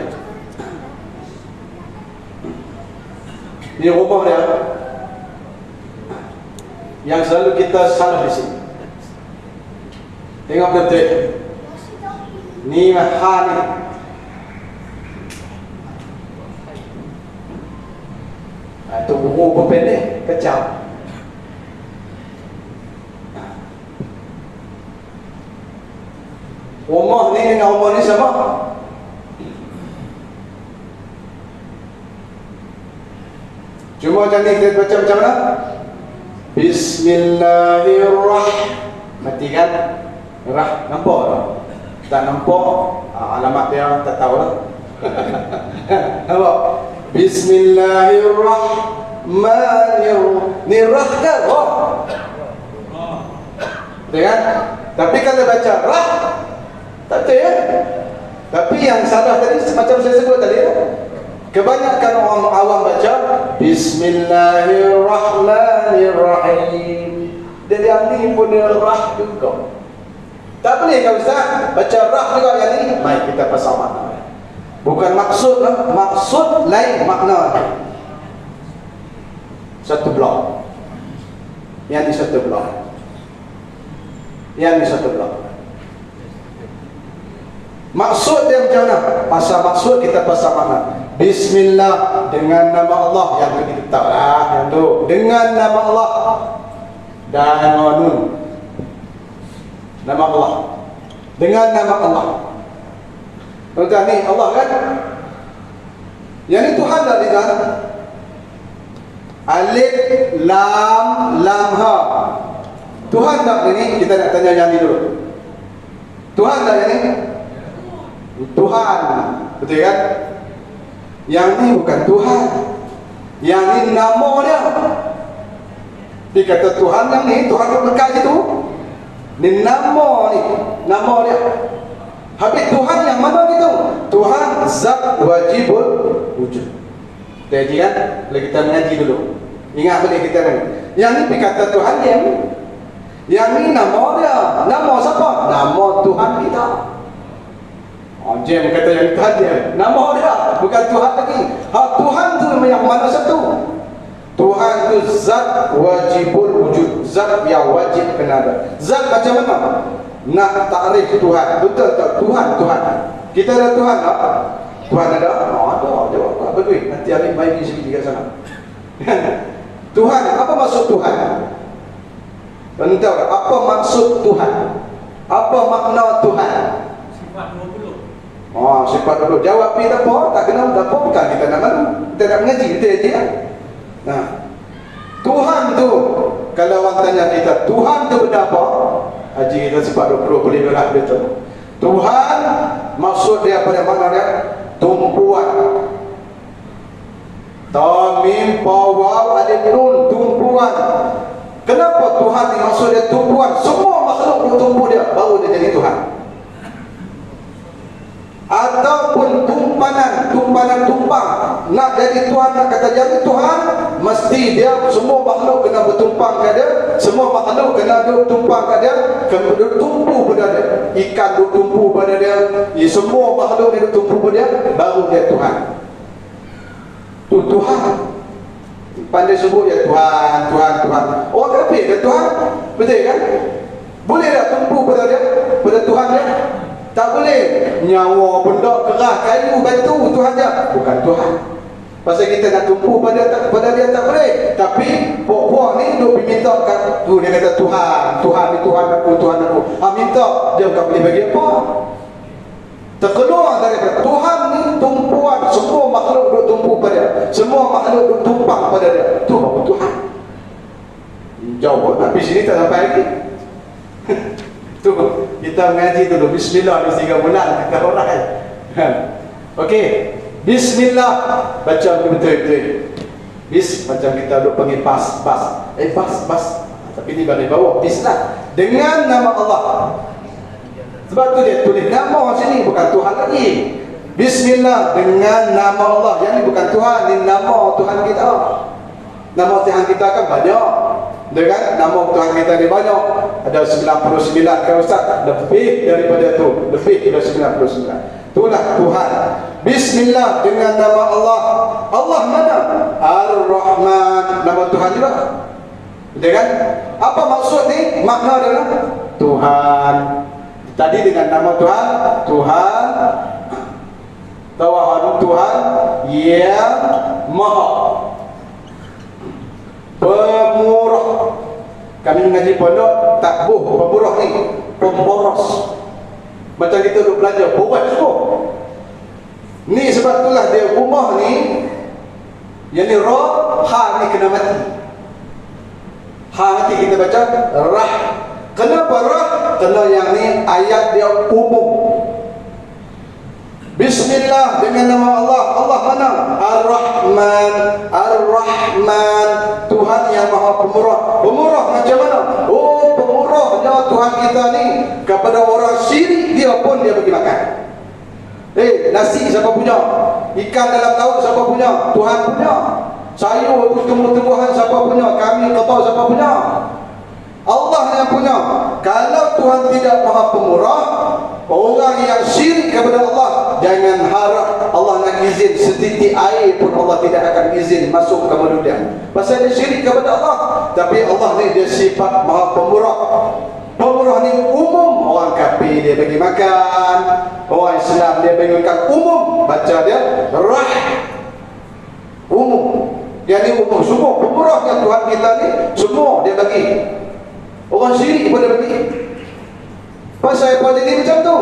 Ni rumah dia. Yang selalu kita salah di sini. Tengok betul. Ni ha ni. Itu buku pendek, kecil. Rumah ni dengan rumah ni sama. Cuma macam ni kita baca macam mana? Bismillahirrahmanirrahim. Mati kan? Rah, nampak tak? Tak nampak alamat dia, tak tahu lah. Nampak? Bismillahirrahmanirrahim. Ni rah kan? Betul kan? Tapi kalau baca rah, tak betul ya? Tapi yang salah tadi, macam saya sebut tadi ya? Kebanyakan orang awam baca Bismillahirrahmanirrahim. Dia diambil pun dia rah juga. Tak boleh kan Ustaz? Baca rah juga yang ni. Baik, kita pasal makna. Bukan maksud lah. Maksud lain makna. Satu blok. Yang ni satu blok. Yang ni satu blok. Maksud dia macam mana? Pasal maksud kita pasal makna. Bismillah, dengan nama Allah. Yang tu kita tahu lah. Yang tu dengan nama Allah. Dan nun. Nama Allah. Dengan nama Allah. Tuan-tuan ni Allah kan? Yang ni Tuhan tak tuan? Alif lam lam ha. Tuhan tak ni? Kita nak tanya yang ni dulu. Tuhan tak yang ni? Tuhan. Betul kan? Yang ni bukan Tuhan. Yang ni nama dia. Dia kata Tuhan yang ni, Tuhan yang Mekah itu. Ni nama ni, nama dia. Habis Tuhan yang mana gitu? Tuhan zat wajibul wujud. Jadi kan, bila kita mengaji dulu, ingat balik kita ni. Yang ni kata Tuhan yang ni. Yang ni nama dia. Nama siapa? Nama Tuhan kita. Jem kata yang Tuhan dia. Nama dia, bukan Tuhan lagi. Tuhan tu yang mana satu? Tuhan itu zat wajibul wujud. Zat yang wajib kena ada. Zat macam mana? Nak takrif Tuhan. Betul tak? Tuhan, Tuhan. Kita ada Tuhan tak? Tuhan ada? Ada. Jawab apa tu? Nanti ambil main sikit kat sana. Tuhan, apa maksud Tuhan? Tahu tak? Apa maksud Tuhan? Apa makna Tuhan? Sifat 20. Sifat 20. Jawab ni tak apa? Tak kenal tak apa? Bukan kita nak malu. Kita nak mengaji. Kita je ya? Nah, Tuhan tu, kalau orang tanya kita, Tuhan tu benda apa? Haji kita sifat 20 boleh belah betul. Tuhan maksud dia pada mana dia? Tumpuan. Ta mim pa waw alif nun, tumpuan. Kenapa Tuhan ni maksud dia tumpuan? Semua makhluk bertumpu dia baru dia jadi Tuhan. Ataupun tumpanan tumpang. Nak jadi Tuhan, nak kata jadi Tuhan, mesti dia semua makhluk kena bertumpang ke dia, semua makhluk kena bertumpang ke dia, kena bertumpu pada dia. Ikan bertumpu pada dia, semua makhluk dia bertumpu pada dia, baru dia Tuhan. Tu Tuhan. Pandai sebut ya Tuhan, Tuhan, Tuhan. Orang kafir dia Tuhan, betul kan? Boleh tak tumpu pada dia, pada Tuhan dia? Tak boleh. Nyawa, benda, kerah, kayu, batu, Tuhan dia. Bukan Tuhan. Pasal kita nak tumpu pada dia tak boleh. Tapi puak-puak ni duk minta kat tu, dia kata Tuhan, Tuhan ni Tuhan aku, Tuhan aku. Minta, dia tak boleh bagi apa. Terkeluar daripada Tuhan ni tumpuan, semua makhluk duk tumpu pada dia. Semua makhluk duk tumpang pada dia. Tu baru Tuhan. Jauh, tapi sini tak sampai lagi. Tu kita mengaji dulu bismillah di 3 bulan kata orang. Okey. Bismillah baca betul-betul. Bis macam kita duk panggil bas. Bas. Tapi ni balik bawah bismillah dengan nama Allah. Sebab tu dia tulis nama sini bukan Tuhan lagi. Bismillah dengan nama Allah. Yang ni bukan Tuhan, ni nama Tuhan kita. Nama Tuhan kita kan banyak. Dengan nama Tuhan kita ni banyak. Ada 99 kan Ustaz? Lebih daripada tu. Lebih daripada 99. Itulah Tuhan. Bismillah dengan nama Allah. Allah mana? Ar-Rahman. Nama Tuhan juga. Betul kan? Apa maksud ni? Makna dia lah Tuhan. Tadi dengan nama Tuhan, Tuhan Tawahan Tuhan yang Maha Pemurah. Kami mengaji pondok takbuh pemurah ni, pemboros. Macam kita duk belajar borat semua. Ni sebab itulah dia rumah ni, yang ni ra, ha ni kena mati. Ha mati kita baca rah. Kenapa rah? Kerana yang ni ayat dia umum. Bismillah dengan nama Allah. Allah mana? Ar-Rahman. Ar-Rahman, Tuhan yang Maha Pemurah. Pemurah macam mana? Oh, pemurahnya Tuhan kita ni kepada orang syirik dia pun dia bagi makan. Nasi siapa punya? Ikan dalam laut siapa punya? Tuhan punya. Sayur tumbuh-tumbuhan siapa punya? Kami kata siapa punya? Allah yang punya. Kalau Tuhan tidak Maha Pemurah, orang yang syirik kepada Allah, jangan harap Allah nak izin setitik air pun Allah tidak akan izin masuk ke mulut dia. Pasal dia syirik kepada Allah. Tapi Allah ni dia sifat Maha Pemurah. Pemurah ni umum. Orang kafir dia bagi makan, orang Islam dia bagi makan umum. Baca dia Rah, umum. Yang ni umum semua. Pemurahnya Tuhan kita ni semua dia bagi. Orang syirik pun dia bagi. Pasal apa jadi macam tu?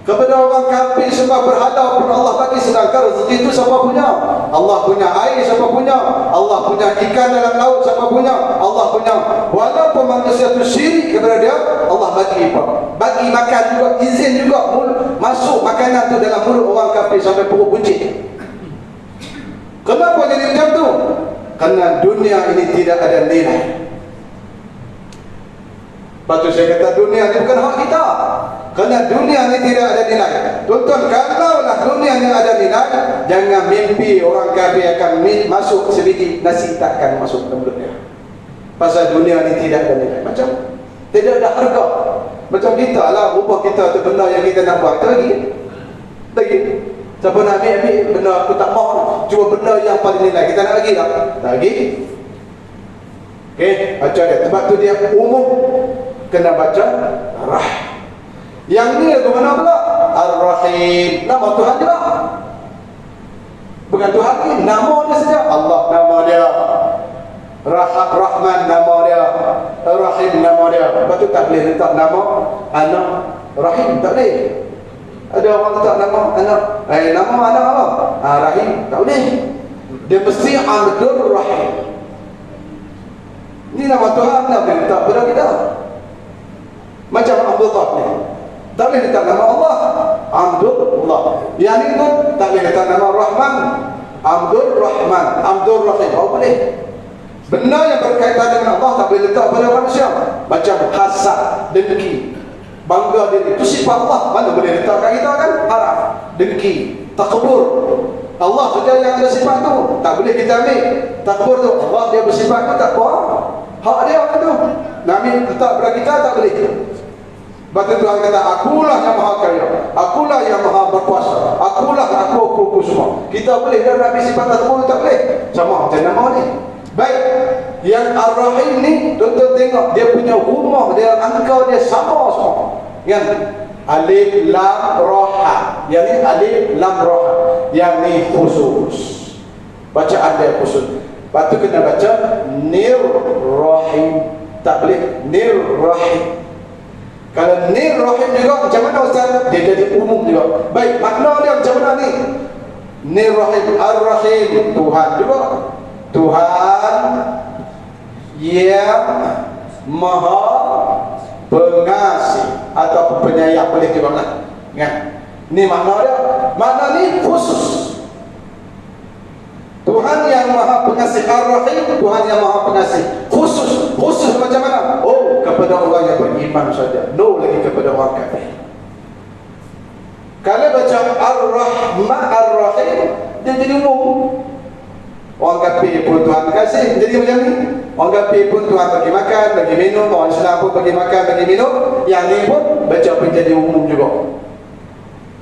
Kepada orang kafir sembah berhala pun Allah bagi, sedangkan rezeki itu siapa punya? Allah punya. Air siapa punya? Allah punya. Ikan dalam laut siapa punya? Allah punya. Walaupun manusia itu syirik kepada dia, Allah bagi apa? Bagi makan juga, izin juga masuk makanan tu dalam mulut orang kafir sampai perut buncit. Kenapa jadi macam tu? Kerana dunia ini tidak ada nilai. Lepas tu saya kata dunia ni bukan hak kita. Kerana dunia ni tidak ada nilai. Tuan-tuan, kalaulah dunia ni ada nilai, jangan mimpi orang kafir akan masuk sebiji nasi takkan masuk dalam mulut dia. Pasal dunia ni tidak ada nilai. Macam tidak ada harga. Macam kita lah, rupa kita tu benda yang kita nak buat. Kita lagi. Siapa nak ambil benda aku tak mau. Cuma benda yang paling nilai. Kita nak lagi tak? Tak lagi. Okey, baca dia. Sebab tu dia umum. Kena baca Rah. Yang ni ke mana pula? Ar-Rahim. Nama Tuhan dia. Bukan Tuhan ni, nama dia saja. Allah nama dia. Rahman nama dia. Rahim nama dia. Lepas tu tak boleh letak nama anak Rahim. Tak boleh. Ada orang letak nama anak. Nama anak apa? Rahim. Tak boleh. Dia mesti Abdul Rahim. Ini nama Tuhan. Tak boleh letak pada kita. Macam Abdullah ni, tak boleh letak nama Allah Abdullah. Yang ni pun tak boleh letak nama Rahman Abdul Rahman, Abdul Rahim. Oh boleh. Benda yang berkaitan dengan Allah tak boleh letak pada manusia. Macam hasad, dengki, bangga diri, itu sifat Allah. Mana boleh letak kat kita kan? Harap, dengki, takbur. Allah saja yang ada sifat tu. Tak boleh kita ambil. Takbur tu Allah dia bersifat tu, tak apa. Hak dia tu. Nabi letak pada kita tak boleh. Sebab tu Tuhan kata, akulah yang maha kaya, akulah yang maha berkuasa, akulah aku semua. Kita boleh dan Nabi sifat takbur tak boleh. Sama macam nama ni. Baik, yang Ar-Rahim ni, tuan-tuan tengok dia punya rumah, dia angka dia sama semua. Yang alif lam roha, yang ni alif lam roha, yang ni khusus. Bacaan dia khusus. Lepas tu kena baca Nir Rahim. Tak boleh Nir Rahim. Kalau Nir Rahim juga macam mana Ustaz? Dia jadi umum juga. Baik, makna dia macam mana ni? Nir Rahim, Ar-Rahim, Tuhan juga. Tuhan yang Maha Pengasih atau penyayang, boleh juga lah. Kan? Ni makna dia. Makna ni khusus. Tuhan yang Maha Pengasih. Ar-Rahim, Tuhan yang Maha Pengasih. Khusus. Khusus macam mana? Oh, kepada orang yang beriman saja. No lagi kepada orang kafir. Kalau baca Ar-Rahman, Ar-Rahim, dia jadi umum. Orang kafir pun Tuhan kasih. Jadi macam ni. Orang kafir pun Tuhan bagi makan, bagi minum. Orang Islam pun bagi makan, bagi minum. Yang ni pun baca pun jadi umum juga.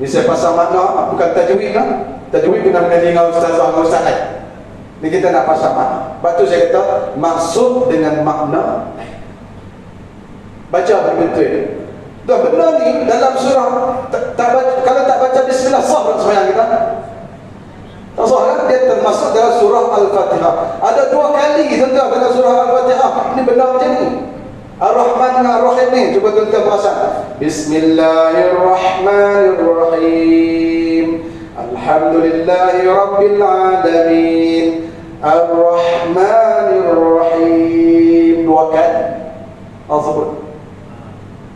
Ini saya pasal makna, bukan tajwid kan? Tajwid kena mengaji dengan ustazah. Ni kita nak pasal makna. Lepas tu saya kata maksud dengan makna. Baca betul-betul. Dah benar ni dalam surah kalau tak baca bismillah sah tak sembahyang kita? Tak sah kan? Dia termasuk dalam surah Al-Fatihah. Ada 2 kali tuan-tuan dalam surah Al-Fatihah. Ini benar macam ni. Ar-Rahman dan Ar-Rahim ni cuba tuan-tuan perasan. Bismillahirrahmanirrahim. Alhamdulillahi Rabbil Alamin. Ar-Rahmanirrahim. 2 kali. Al-Sabur.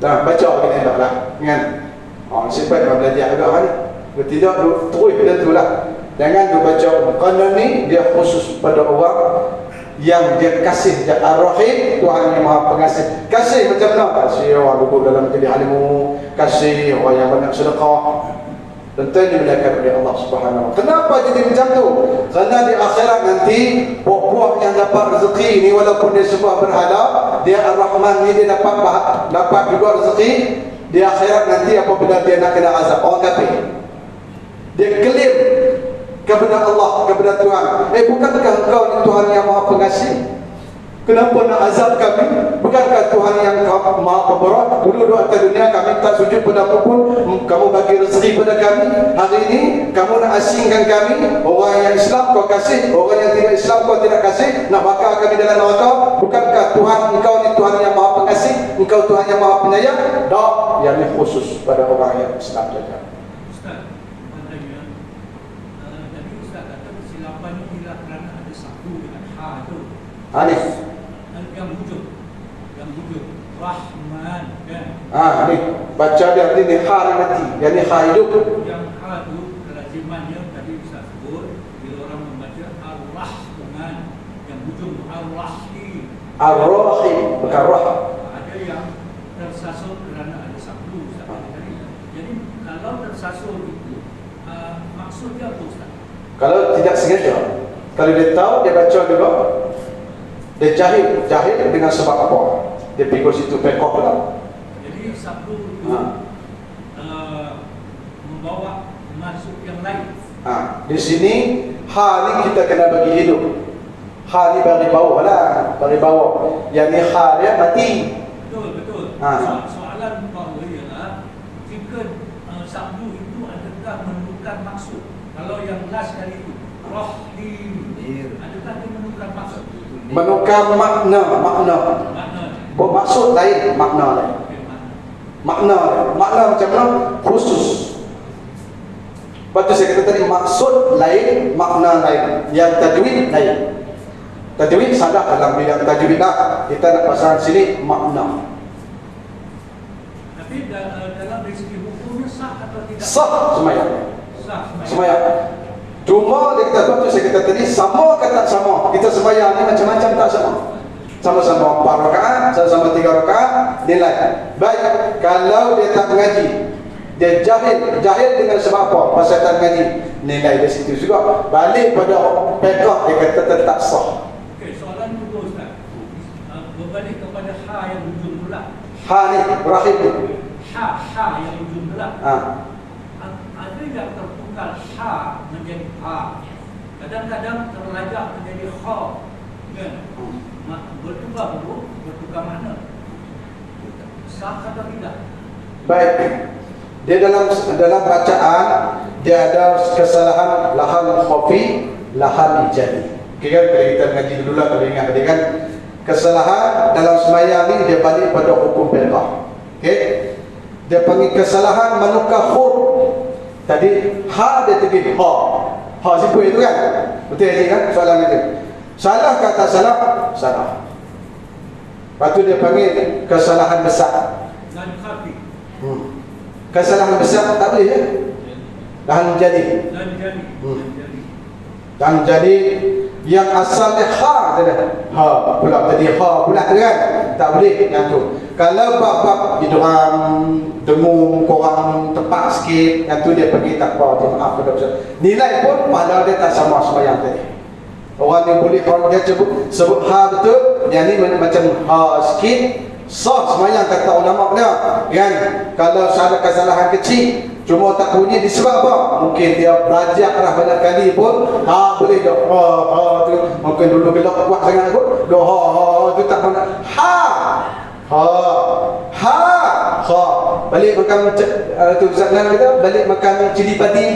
Dah baca kita dah lah. Ingat. Oh, sebab kita belajar agak hari. Kalau tidak, terus dia tu lah. Jangan dia baca kerana ni dia khusus pada orang yang dia kasih, dia Ar-Rahim, Tuhan yang Maha Pengasih. Kasih macam mana? Kasih orang duduk dalam jadi alimu, kasih orang yang banyak sedekah. Tentu dimuliakan oleh Allah Subhanahu wa. Kenapa jadi macam tu? Kerana di akhirat nanti buah-buah yang dapat rezeki ni walaupun dia sebuah berhala, dia Ar-Rahman ni dia dapat juga rezeki. Di akhirat nanti apabila dia nak kena azab orang kafir, dia klaim kepada Allah, kepada Tuhan, bukankah engkau ni Tuhan yang Maha Pengasih? Kenapa nak azab kami? Bukankah Tuhan yang Maha Pemberah? Dulu atas dunia kami tak sujud padamu pun, kamu bagi rezeki pada kami. Hari ini kamu nak asingkan kami. Orang yang Islam kau kasih, orang yang tidak Islam kau tidak kasih. Nak bakar kami dalam neraka. Bukankah Tuhan engkau ni Tuhan yang Maha Pengasih? Engkau Tuhan yang Maha Penyayang? Tak, yang ini khusus pada orang yang Islam saja. Ustaz, katanya tadi Ustaz kata kesilapan ni bila kerana ada satu dengan ha tu. Alif. Yang hujung Rahman kan. Ni baca dia ni ha ni mati. Yang ni ha hidup. Yang ha tu kelazimannya tadi Ustaz sebut bila orang membaca Ar-Rahman, yang hujung Ar-Rahim. Ar-Rahim bukan rah. Ada yang tersasul kerana ada sabdu Ustaz tadi. Jadi kalau tersasul itu maksudnya apa Ustaz? Kalau tidak sengaja, kalau dia tahu dia baca juga, dia jahil dengan sebab apa? Dia pikir situ pekok lah. Jadi sabdu itu membawa masuk yang lain. Di sini ha ni kita kena bagi hidup. Ha ni bagi bawah lah, bagi bawah. Yang ni ha dia mati. Betul. Soalan bahawa ialah jika sabdu itu adakah menentukan maksud? Kalau yang last kali itu Rahim, adakah dia menentukan maksud? Menukar makna. Bermaksud lain, makna lain. Makna macam mana? Khusus. Lepas tu saya kata tadi, maksud lain, makna lain. Yang tajwid lain. Tajwid salah dalam bidang tajwid lah. Kita nak pasal sini makna. Tapi dalam dari segi hukumnya sah atau tidak? Sah semayang. Semayang. Cuma dia kata tu saya kata tadi, sama ke tak sama? Kita sembahyang ni macam-macam tak sama. Sama-sama 4 rakaat, sama-sama 3 rakaat, nilai. Baik, kalau dia tak mengaji, dia jahil dengan sebab apa? Pasal tak mengaji, nilai dia situ juga. Balik pada pekah, dia kata tetap sah. Okey, soalan kedua Ustaz. Berbalik kepada ha yang hujung pula. Ha ni, rahim ni. Ha yang hujung pula. Ada yang tertukar ha menjadi ha. Kadang-kadang terlajak menjadi kha. Kan? Bertukar makna. Sah atau tidak? Baik. Dia dalam bacaan dia ada kesalahan lahan khafi, lahan ijadi. Okey kan, kalau kita mengaji dulu lah, kalau ingat tadi kan, kesalahan dalam semayang ni dia balik pada hukum fiqh. Okey. Dia panggil kesalahan menukar huruf. Tadi ha dia tepi ha. Ha siapa itu kan? Betul ya kan soalan itu. Salah kata salah? Salah. Lepas tu dia panggil kesalahan besar. Dan khafi. Kesalahan besar tak boleh ya? Dan jadi. Dan jadi yang asalnya ha saja. Ha pula tadi ha pula kan? Tak boleh yang tu. Kalau bab-bab idgham, dengung, korang tepat sikit, yang tu dia pergi tak apa, dia maaf pada Ustaz. Nilai pun pahala dia tak sama sembahyang tadi. Orang yang boleh kalau dia sebut ha betul, yang ni macam ha sikit, sah sembahyang kata ulama dia. Kan? Kalau ada kesalahan kecil, cuma tak bunyi disebab apa? Mungkin dia belajar lah banyak kali pun, ha boleh dah. Ha tu mungkin dulu gelak kuat sangat kot. Dah ha tu tak pernah. Ha balik makan tu Ustaz kata balik makan cili padi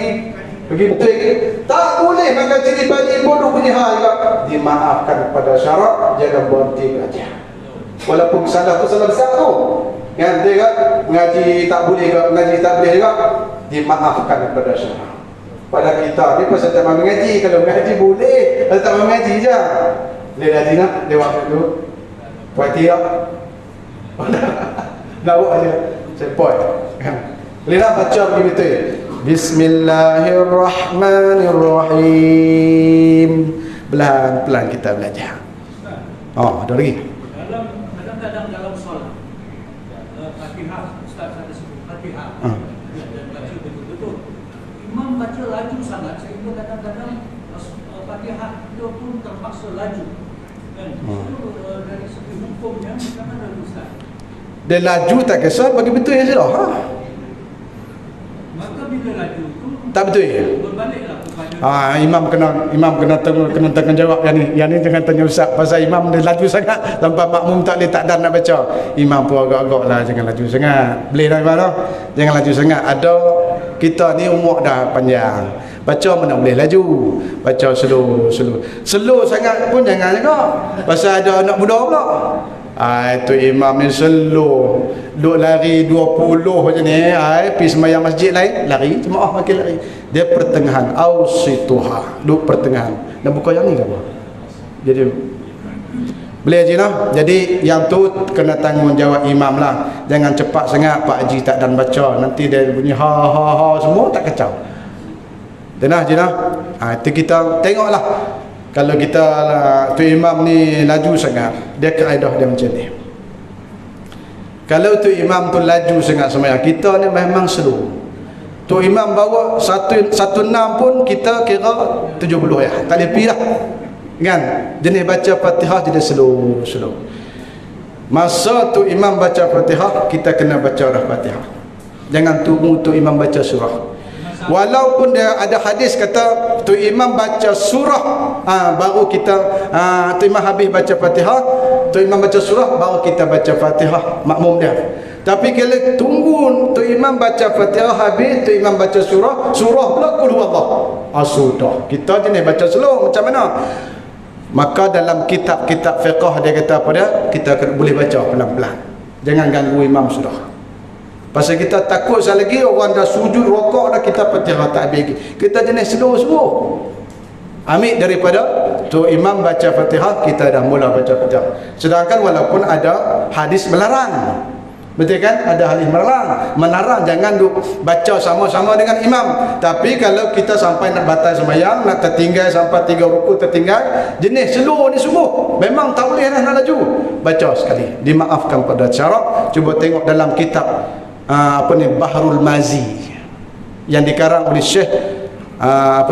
pergi betul ke? Tak boleh makan cili padi pun bunyi ha juga. Dimaafkan pada syarak, jangan berhenti belajar. Walaupun salah tu salah besar tu. Kan dia kan mengaji tak boleh ke, mengaji tak boleh juga, dimaafkan pada syarak. Pada kita ni pasal tak mau mengaji, kalau mengaji boleh, kalau tak mau mengaji je. Boleh ngaji nak dia waktu tu. Puati tak? Nak buat aja. Saya point. Boleh nak baca pergi betul. Bismillahirrahmanirrahim. Pelan-pelan kita belajar. Oh, ada lagi. Kadang-kadang dalam solat Fatihah, Ustaz ada sebut Fatihah dan baca betul-betul. Imam baca laju sangat sehingga kadang-kadang Fatihah itu pun terpaksa laju. Kan? Itu dari segi hukumnya macam mana Ustaz? Dia laju tak kisah, bagi betul ya sudah. Maka bila laju tu Tak betul ya? berbaliklah kepada Imam kena tanggungjawab yang ni jangan tanya ustaz pasal imam dia laju sangat sampai makmum tak boleh takdan nak baca. Imam pun agak-agak lah, jangan laju sangat. Boleh dah imam tu? Jangan laju sangat. Ada kita ni umur dah panjang. Baca mana boleh laju. Baca slow. Slow sangat pun jangan juga. Pasal ada anak muda pula. Itu imam ni slow. Duk lari 20 macam ni. Pergi sembahyang masjid lain, lari. Jemaah makin lari. Dia pertengahan. Ausituha. Duk pertengahan. Dan buka yang ni ke apa? Jadi boleh haji lah. Jadi yang tu kena tanggungjawab imam lah. Jangan cepat sangat Pak Haji tak dan baca. Nanti dia bunyi ha semua tak kacau. Denah je lah. Itu kita tengoklah. Kalau kita tu imam ni laju sangat, dia kaedah dia macam ni. Kalau tu imam tu laju sangat sembahyang, kita ni memang slow. Tu imam bawa 16 pun kita kira 70 ya. Tak boleh pergi lah. Kan? Jenis baca Fatihah jadi slow. Masa tu imam baca Fatihah, kita kena baca dah Fatihah. Jangan tunggu tu imam baca surah. Walaupun dia ada hadis kata tu imam baca surah baru kita tu imam habis baca Fatihah, tu imam baca surah baru kita baca Fatihah makmum dia. Tapi kalau tunggu tu imam baca Fatihah habis, tu imam baca surah pula qul huwallah. Sudah. Kita jenis baca slow macam mana? Maka dalam kitab-kitab fiqh dia kata apa dia? Kita boleh baca pelan-pelan. Jangan ganggu imam sudah. Pasal kita takut sekali lagi orang dah sujud rokok dah kita Fatihah tak habis. Kita jenis slow. Ambil daripada tu imam baca Fatihah, kita dah mula baca Fatihah. Sedangkan walaupun ada hadis melarang. Betul kan? Ada hadis melarang jangan baca sama-sama dengan imam. Tapi kalau kita sampai nak batal sembahyang, nak tertinggal sampai 3 rukuk tertinggal, jenis slow ni semua. Memang tak boleh dah nak laju. Baca sekali. Dimaafkan pada syarak. Cuba tengok dalam kitab Bahrul Mazi yang dikarang oleh Syekh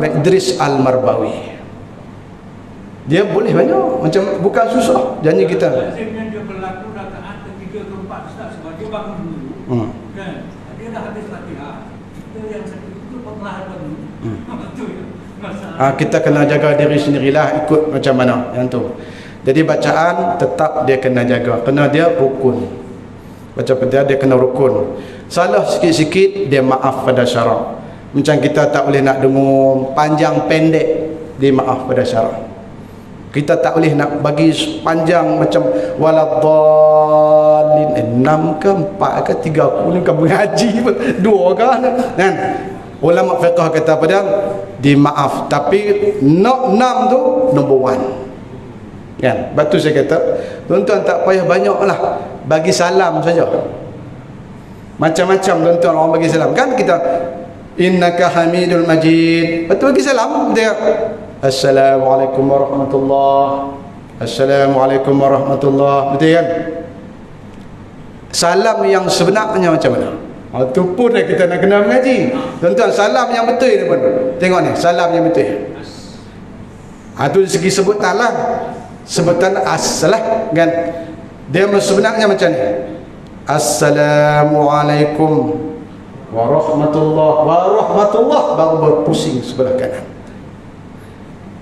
Idris Al-Marbawi. Dia boleh banyak macam bukan susah janji kita. Lazimnya dia berlaku rakaat ketiga keempat Ustaz sebab dia bangun dulu. Kan? Dia dah habis Fatihah. Kita yang satu itu perlahan dulu. Betul ya. Masalah. Kita kena jaga diri sendirilah ikut macam mana yang tu. Jadi bacaan tetap dia kena jaga. Kena dia rukun. Baca Fatihah dia kena rukun. Salah sikit-sikit dia maaf pada syarak. Macam kita tak boleh nak dengar panjang pendek, dia maaf pada syarak. Kita tak boleh nak bagi panjang macam waladhdallin 6 ke 4 ke 3 ke mengaji pun 2 ke kan. Ulama fiqh kata pada dia maaf tapi 6 tu number 1. Kan? Batu saya kata, tuan-tuan tak payah banyaklah bagi salam saja. Macam-macam tuan-tuan orang bagi salam. Kan kita innaka hamidul majid. Betul bagi salam dia. Assalamualaikum warahmatullahi. Assalamualaikum warahmatullahi. Betul kan? Salam yang sebenarnya macam mana? Itu pun kita nak kena mengaji. Tuan-tuan, salam yang betul ni pun. Tengok ni, salam yang betul. Itu dari segi sebutan lah. Sebutan aslah kan. Dia sebenarnya macam ni. Assalamualaikum warahmatullahi baru berpusing sebelah kanan.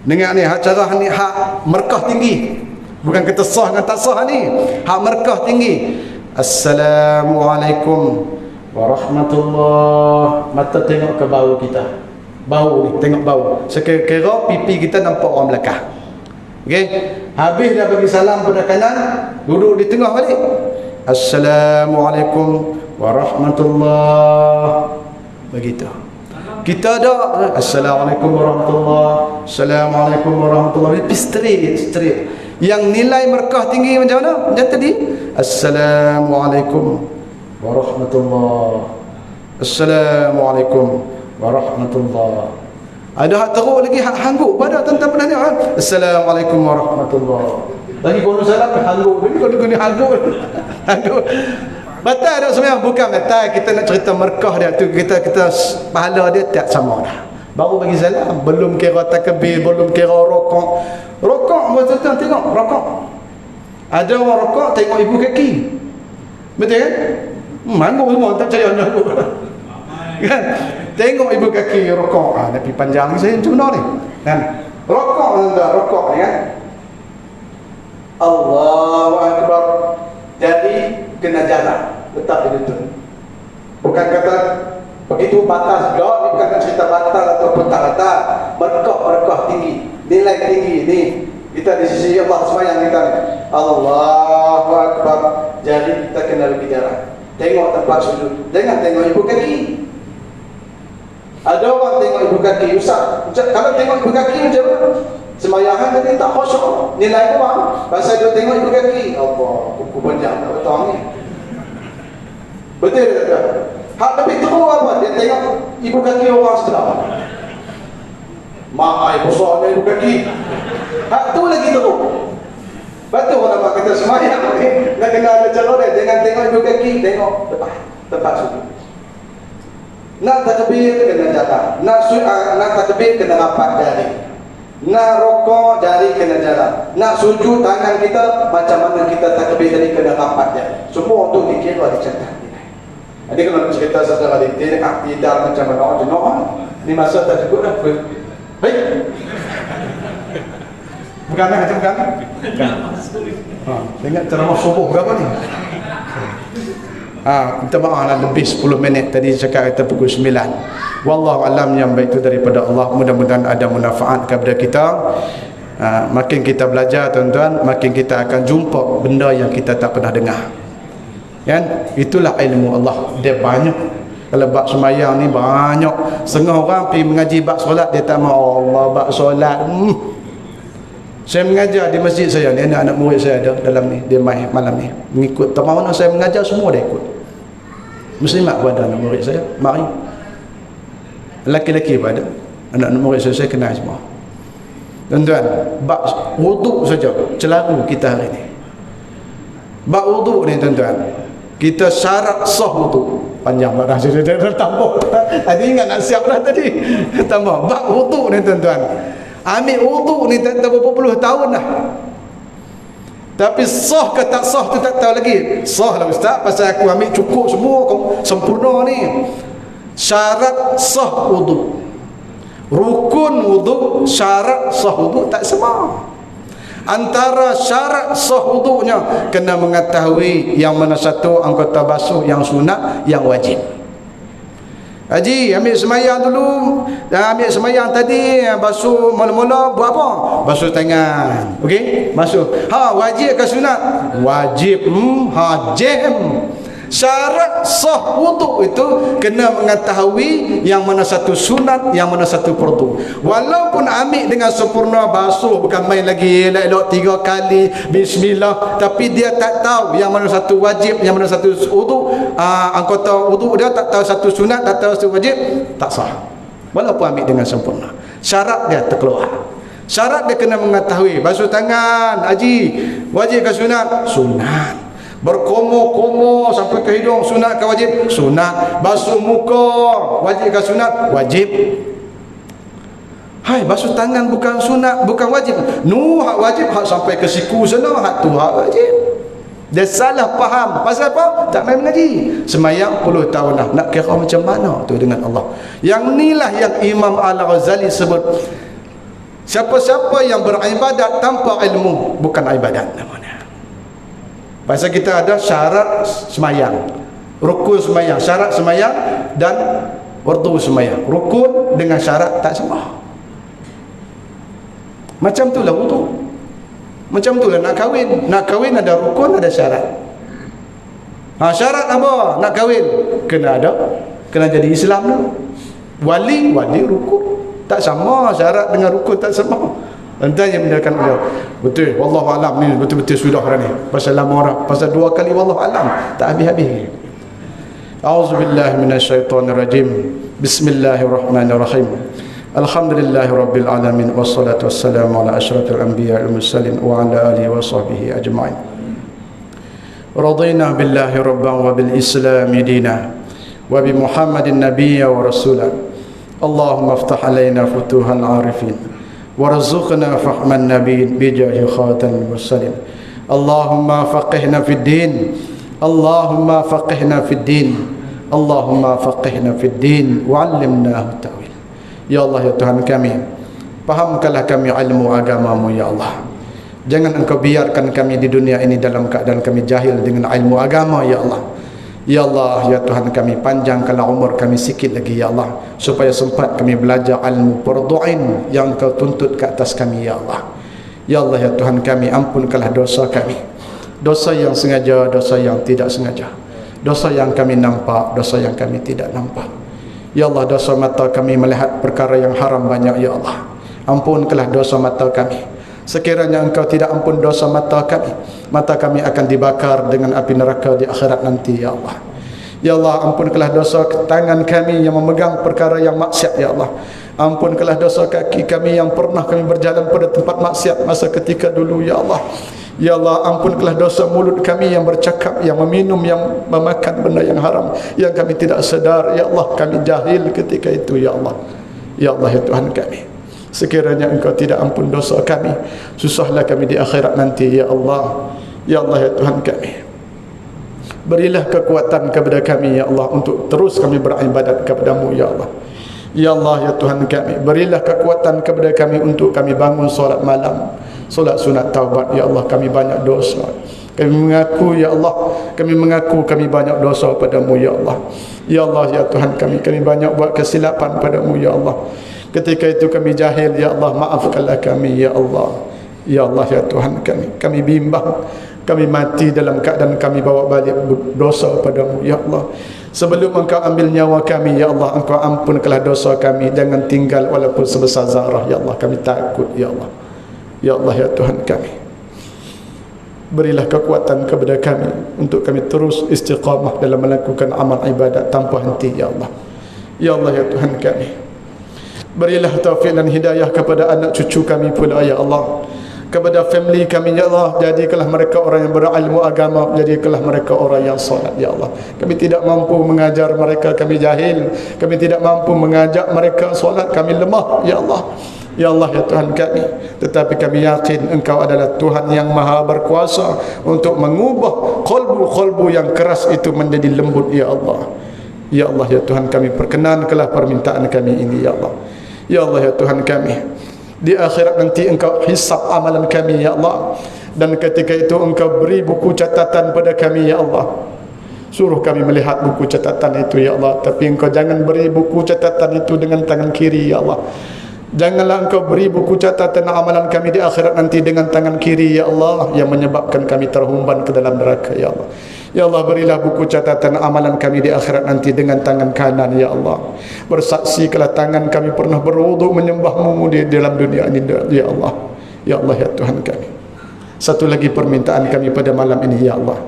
Dengar ni cara ni hak merkah tinggi. Bukan kita sah dengan tak sah ni. Hak merkah tinggi. Assalamualaikum warahmatullahi. Mata tengok ke bau kita. Bau ni, tengok bau. Sekira pipi kita nampak orang belakang. Okey. Habis dah bagi salam pada kanan, duduk di tengah balik. Assalamualaikum warahmatullahi. Begitu. Kita ada Assalamualaikum warahmatullahi. Assalamualaikum warahmatullahi. Straight. Yang nilai merkah tinggi macam mana? Macam tadi. Assalamualaikum warahmatullahi. Assalamualaikum warahmatullahi. Ada hak teruk lagi, hak hangguk pada tentang penanya. Assalamualaikum warahmatullahi. Lagi kono salam hangguk. Ini kono hangguk. Hangguk. Batal tak sebenarnya? Bukan batal. Kita nak cerita merkah dia tu, kita pahala dia tak sama dah. Baru bagi salam, belum kira takbir, belum kira rokok. Rokok betul-betul tengok rokok. Ada orang rokok tengok ibu kaki. Betul kan? Hangguk semua tak percaya hangguk. Kan? Tengok ibu kaki rokok. Tapi panjang saya macam mana ni? Kan? Rokok ni kan? Allahu Akbar. Jadi kena jalan, letak di situ. Bukan kata begitu batas juga, bukan cerita batal ataupun tak batal. Berkah tinggi, nilai tinggi ni. Kita di sisi Allah sembahyang kita ni. Allahu Akbar. Jadi kita kena lebih jalan. Tengok tempat sujud. Jangan tengok ibu kaki. Ada orang tengok ibu kaki, Ustaz. Kalau tengok ibu kaki macam mana? Sembayangan tadi tak khusyuk. Nilai kurang. Pasal dia tengok ibu kaki. Allah, kuku panjang tak betul ni. Betul tak? Hak lebih teruk apa? Dia tengok ibu kaki orang sebelah. Mak ai besar ibu kaki. Hak tu lagi teruk. Betul orang nak kata sembahyang ni. Nak kena ada cara dia. Jangan tengok ibu kaki, tengok tempat sujud. Nak takbir kena jalan. Nak takbir kena rapat jari. Nak rokok jari kena jalan. Nak sujud tangan kita macam mana kita takbir tadi kena rapat jari. Semua untuk dikira dicatat. Jadi kalau cerita secara detail tidak macam mana jenuh. Ni masa tak cukup dah. Baik. Bukan macam bukan. Tengok ceramah subuh berapa ni? Minta maaf lah lebih 10 minit tadi cakap kita pukul 9. Wallahu alam, yang baik itu daripada Allah. Mudah-mudahan ada manfaat kepada kita. Makin kita belajar tuan-tuan, makin kita akan jumpa benda yang kita tak pernah dengar. Kan? Itulah ilmu Allah. Dia banyak. Kalau bab sembahyang ni banyak. Setengah orang pergi mengaji bab solat, dia tak mahu Allah bab solat. Saya mengajar di masjid saya ni, anak-anak murid saya ada dalam ni, dia mai malam ni mengikut mana saya mengajar, semua dia ikut. Muslimat pun ada anak murid saya, mari. Laki-laki pun ada. Anak-anak murid saya kenal semua. Tuan-tuan, bab wuduk saja celaru kita hari ni. Bab wuduk ni tuan-tuan, kita syarat sah wuduk. Panjang dah saya tambah. Tadi ingat nak siap dah tadi. Tambah bab wuduk ni tuan-tuan. Ambil wuduk ni tak tahu berapa puluh tahun dah. Tapi sah ke tak sah tu tak tahu lagi. Sah lah Ustaz, pasal aku ambil cukup semua sempurna ni. Syarat sah wuduk, rukun wuduk, syarat sah wuduk tak sama. Antara syarat sah wuduknya kena mengetahui yang mana satu anggota basuh yang sunat, yang wajib. Haji, ambil semayang dulu. Ambil semayang tadi, basuh mula-mula buat apa? Basuh tangan. Okey? Basuh. Wajib ke sunat? Wajib. Jam. Syarat sah wuduk itu kena mengetahui yang mana satu sunat, yang mana satu fardu. Walaupun ambil dengan sempurna basuh, bukan main lagi elok 3 kali bismillah, tapi dia tak tahu yang mana satu wajib, yang mana satu wuduk, anggota wuduk dia tak tahu satu sunat, tak tahu satu wajib, tak sah. Walaupun ambil dengan sempurna, syarat dia terkeluar. Syarat dia kena mengetahui basuh tangan, haji, wajib ke sunat? Sunat. Berkomo-komo sampai ke hidung, sunat ke wajib? Sunat. Basuh muka, wajib ke sunat? Wajib. Hai, basuh tangan bukan sunat, bukan wajib. Hak wajib, hak sampai ke siku sana, hak tu hak wajib. Dia salah faham. Pasal apa? Tak main mengaji. Semayang 10 tahun dah. Nak kira macam mana tu dengan Allah? Yang inilah yang Imam Al-Ghazali sebut, siapa-siapa yang beribadat tanpa ilmu, bukan ibadat namanya. Pasal kita ada syarat semayang, rukun semayang, syarat semayang dan fardu semayang. Rukun dengan syarat tak sama. Macam itulah wudu. Macam itulah nak kahwin. Nak kahwin ada rukun, ada syarat. Syarat apa? Nak kahwin kena jadi Islam dulu. Wali rukun. Tak sama, syarat dengan rukun tak sama. Entah yang mendengarkan beliau, betul, wallahu alam, ni betul-betul sudah dah ni. Pasal lama orang, pasal 2 kali wallahu alam tak habis-habis. Auzubillahi minasyaitonirrajim. Bismillahirrahmanirrahim. Alhamdulillahirabbil alamin wassalatu wassalamu ala asyrafil anbiya'i wal mursalin wa ala alihi wa sahbihi ajma'in. Radina billahi rabban wa bil islami dina wa bi Muhammadin nabiyya wa rasula. Allahumma iftah alaina futuhal arifin warzuqna fahman nabiyyin bi jahi khatamil mursalin. Allahumma faqihna fid din. Allahumma faqihna fid din. Allahumma faqihna fid din wa 'allimnahu ta'wil. Ya Allah, ya Tuhan kami, fahamkanlah kami ilmu agamamu ya Allah. Jangan engkau biarkan kami di dunia ini dalam keadaan kami jahil dengan ilmu agama ya Allah. Ya Allah, ya Tuhan kami, panjangkanlah umur kami sikit lagi ya Allah, supaya sempat kami belajar ilmu fardu'ain yang engkau tuntut ke atas kami ya Allah. Ya Allah, ya Tuhan kami, ampunkanlah dosa kami, dosa yang sengaja, dosa yang tidak sengaja, dosa yang kami nampak, dosa yang kami tidak nampak. Ya Allah, dosa mata kami melihat perkara yang haram banyak ya Allah. Ampunkanlah dosa mata kami. Sekiranya engkau tidak ampun dosa mata kami akan dibakar dengan api neraka di akhirat nanti ya Allah. Ya Allah, ampunkanlah dosa tangan kami yang memegang perkara yang maksiat ya Allah. Ampunkanlah dosa kaki kami yang pernah kami berjalan pada tempat maksiat masa ketika dulu ya Allah. Ya Allah, ampunkanlah dosa mulut kami yang bercakap, yang meminum, yang memakan benda yang haram, yang kami tidak sedar ya Allah, kami jahil ketika itu ya Allah. Ya Allah, ya Tuhan kami, sekiranya engkau tidak ampun dosa kami, susahlah kami di akhirat nanti ya Allah. Ya Allah, ya Tuhan kami, berilah kekuatan kepada kami ya Allah untuk terus kami beribadat kepadamu ya Allah. Ya Allah, ya Tuhan kami, berilah kekuatan kepada kami untuk kami bangun solat malam, solat sunat taubat ya Allah. Kami banyak dosa, kami mengaku ya Allah, kami mengaku kami banyak dosa padamu ya Allah. Ya Allah, ya Tuhan kami banyak buat kesilapan padamu ya Allah. Ketika itu kami jahil ya Allah, maafkanlah kami ya Allah. Ya Allah, ya Tuhan kami bimbang, kami mati dalam keadaan kami bawa balik dosa padamu ya Allah. Sebelum engkau ambil nyawa kami ya Allah, engkau ampunkanlah dosa kami, jangan tinggal walaupun sebesar zarah ya Allah. Kami takut ya Allah. Ya Allah, ya Tuhan kami, berilah kekuatan kepada kami untuk kami terus istiqamah dalam melakukan amal ibadat tanpa henti ya Allah. Ya Allah, ya Tuhan kami, berilah taufik dan hidayah kepada anak cucu kami pula ya Allah, kepada family kami ya Allah. Jadikanlah mereka orang yang berilmu agama, jadikanlah mereka orang yang solat ya Allah. Kami tidak mampu mengajar mereka, kami jahil, kami tidak mampu mengajak mereka solat, kami lemah ya Allah. Ya Allah, ya Tuhan kami, tetapi kami yakin engkau adalah Tuhan yang maha berkuasa untuk mengubah qalbu-qalbu yang keras itu menjadi lembut ya Allah. Ya Allah, ya Tuhan kami, perkenankanlah permintaan kami ini ya Allah. Ya Allah, ya Tuhan kami, di akhirat nanti engkau hisab amalan kami ya Allah, dan ketika itu engkau beri buku catatan pada kami ya Allah. Suruh kami melihat buku catatan itu ya Allah, tapi engkau jangan beri buku catatan itu dengan tangan kiri ya Allah. Janganlah engkau beri buku catatan amalan kami di akhirat nanti dengan tangan kiri ya Allah, yang menyebabkan kami terhumban ke dalam neraka ya Allah. Ya Allah, berilah buku catatan amalan kami di akhirat nanti dengan tangan kanan ya Allah. Bersaksi kalau tangan kami pernah berwudu menyembahmu di dalam dunia ini ya Allah. Ya Allah, ya Tuhan kami, satu lagi permintaan kami pada malam ini ya Allah.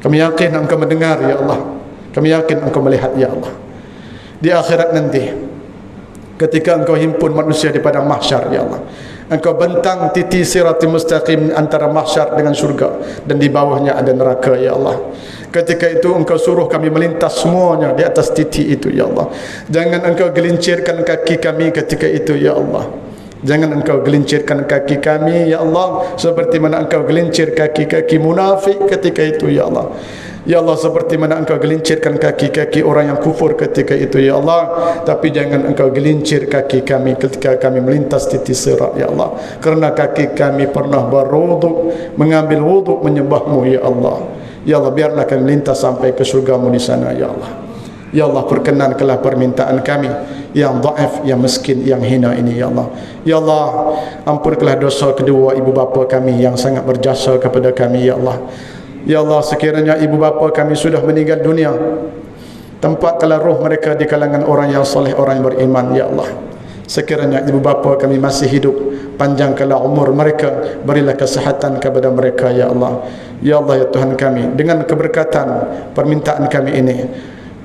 Kami yakin engkau mendengar ya Allah, kami yakin engkau melihat ya Allah. Di akhirat nanti ketika engkau himpun manusia di padang mahsyar ya Allah, engkau bentang titi siratul mustaqim antara mahsyar dengan surga, dan di bawahnya ada neraka ya Allah. Ketika itu engkau suruh kami melintas semuanya di atas titi itu ya Allah. Jangan engkau gelincirkan kaki kami ketika itu ya Allah. Jangan engkau gelincirkan kaki kami ya Allah, seperti mana engkau gelincir kaki-kaki munafik ketika itu ya Allah. Ya Allah, seperti mana engkau gelincirkan kaki-kaki orang yang kufur ketika itu ya Allah. Tapi jangan engkau gelincir kaki kami ketika kami melintas titik sirat ya Allah, kerana kaki kami pernah berwudu, mengambil wudu menyembahmu ya Allah. Ya Allah, biarlah kami melintas sampai ke surgamu di sana ya Allah. Ya Allah, perkenankanlah permintaan kami yang dhaif, yang miskin, yang hina ini ya Allah. Ya Allah, ampunkanlah dosa kedua ibu bapa kami yang sangat berjasa kepada kami ya Allah. Ya Allah, sekiranya ibu bapa kami sudah meninggal dunia, tempatkanlah roh mereka di kalangan orang yang soleh, orang yang beriman ya Allah. Sekiranya ibu bapa kami masih hidup, panjangkanlah umur mereka, berilah kesehatan kepada mereka ya Allah. Ya Allah, ya Tuhan kami, dengan keberkatan permintaan kami ini,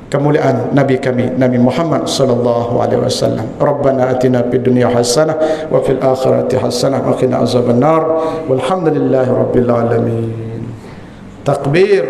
kemuliaan Nabi kami Nabi Muhammad sallallahu alaihi wasallam. Rabbana atina fid dunya hasanah wa fil akhirati hasanah wa qina azabannar. Walhamdulillahi rabbil alamin. Takbir.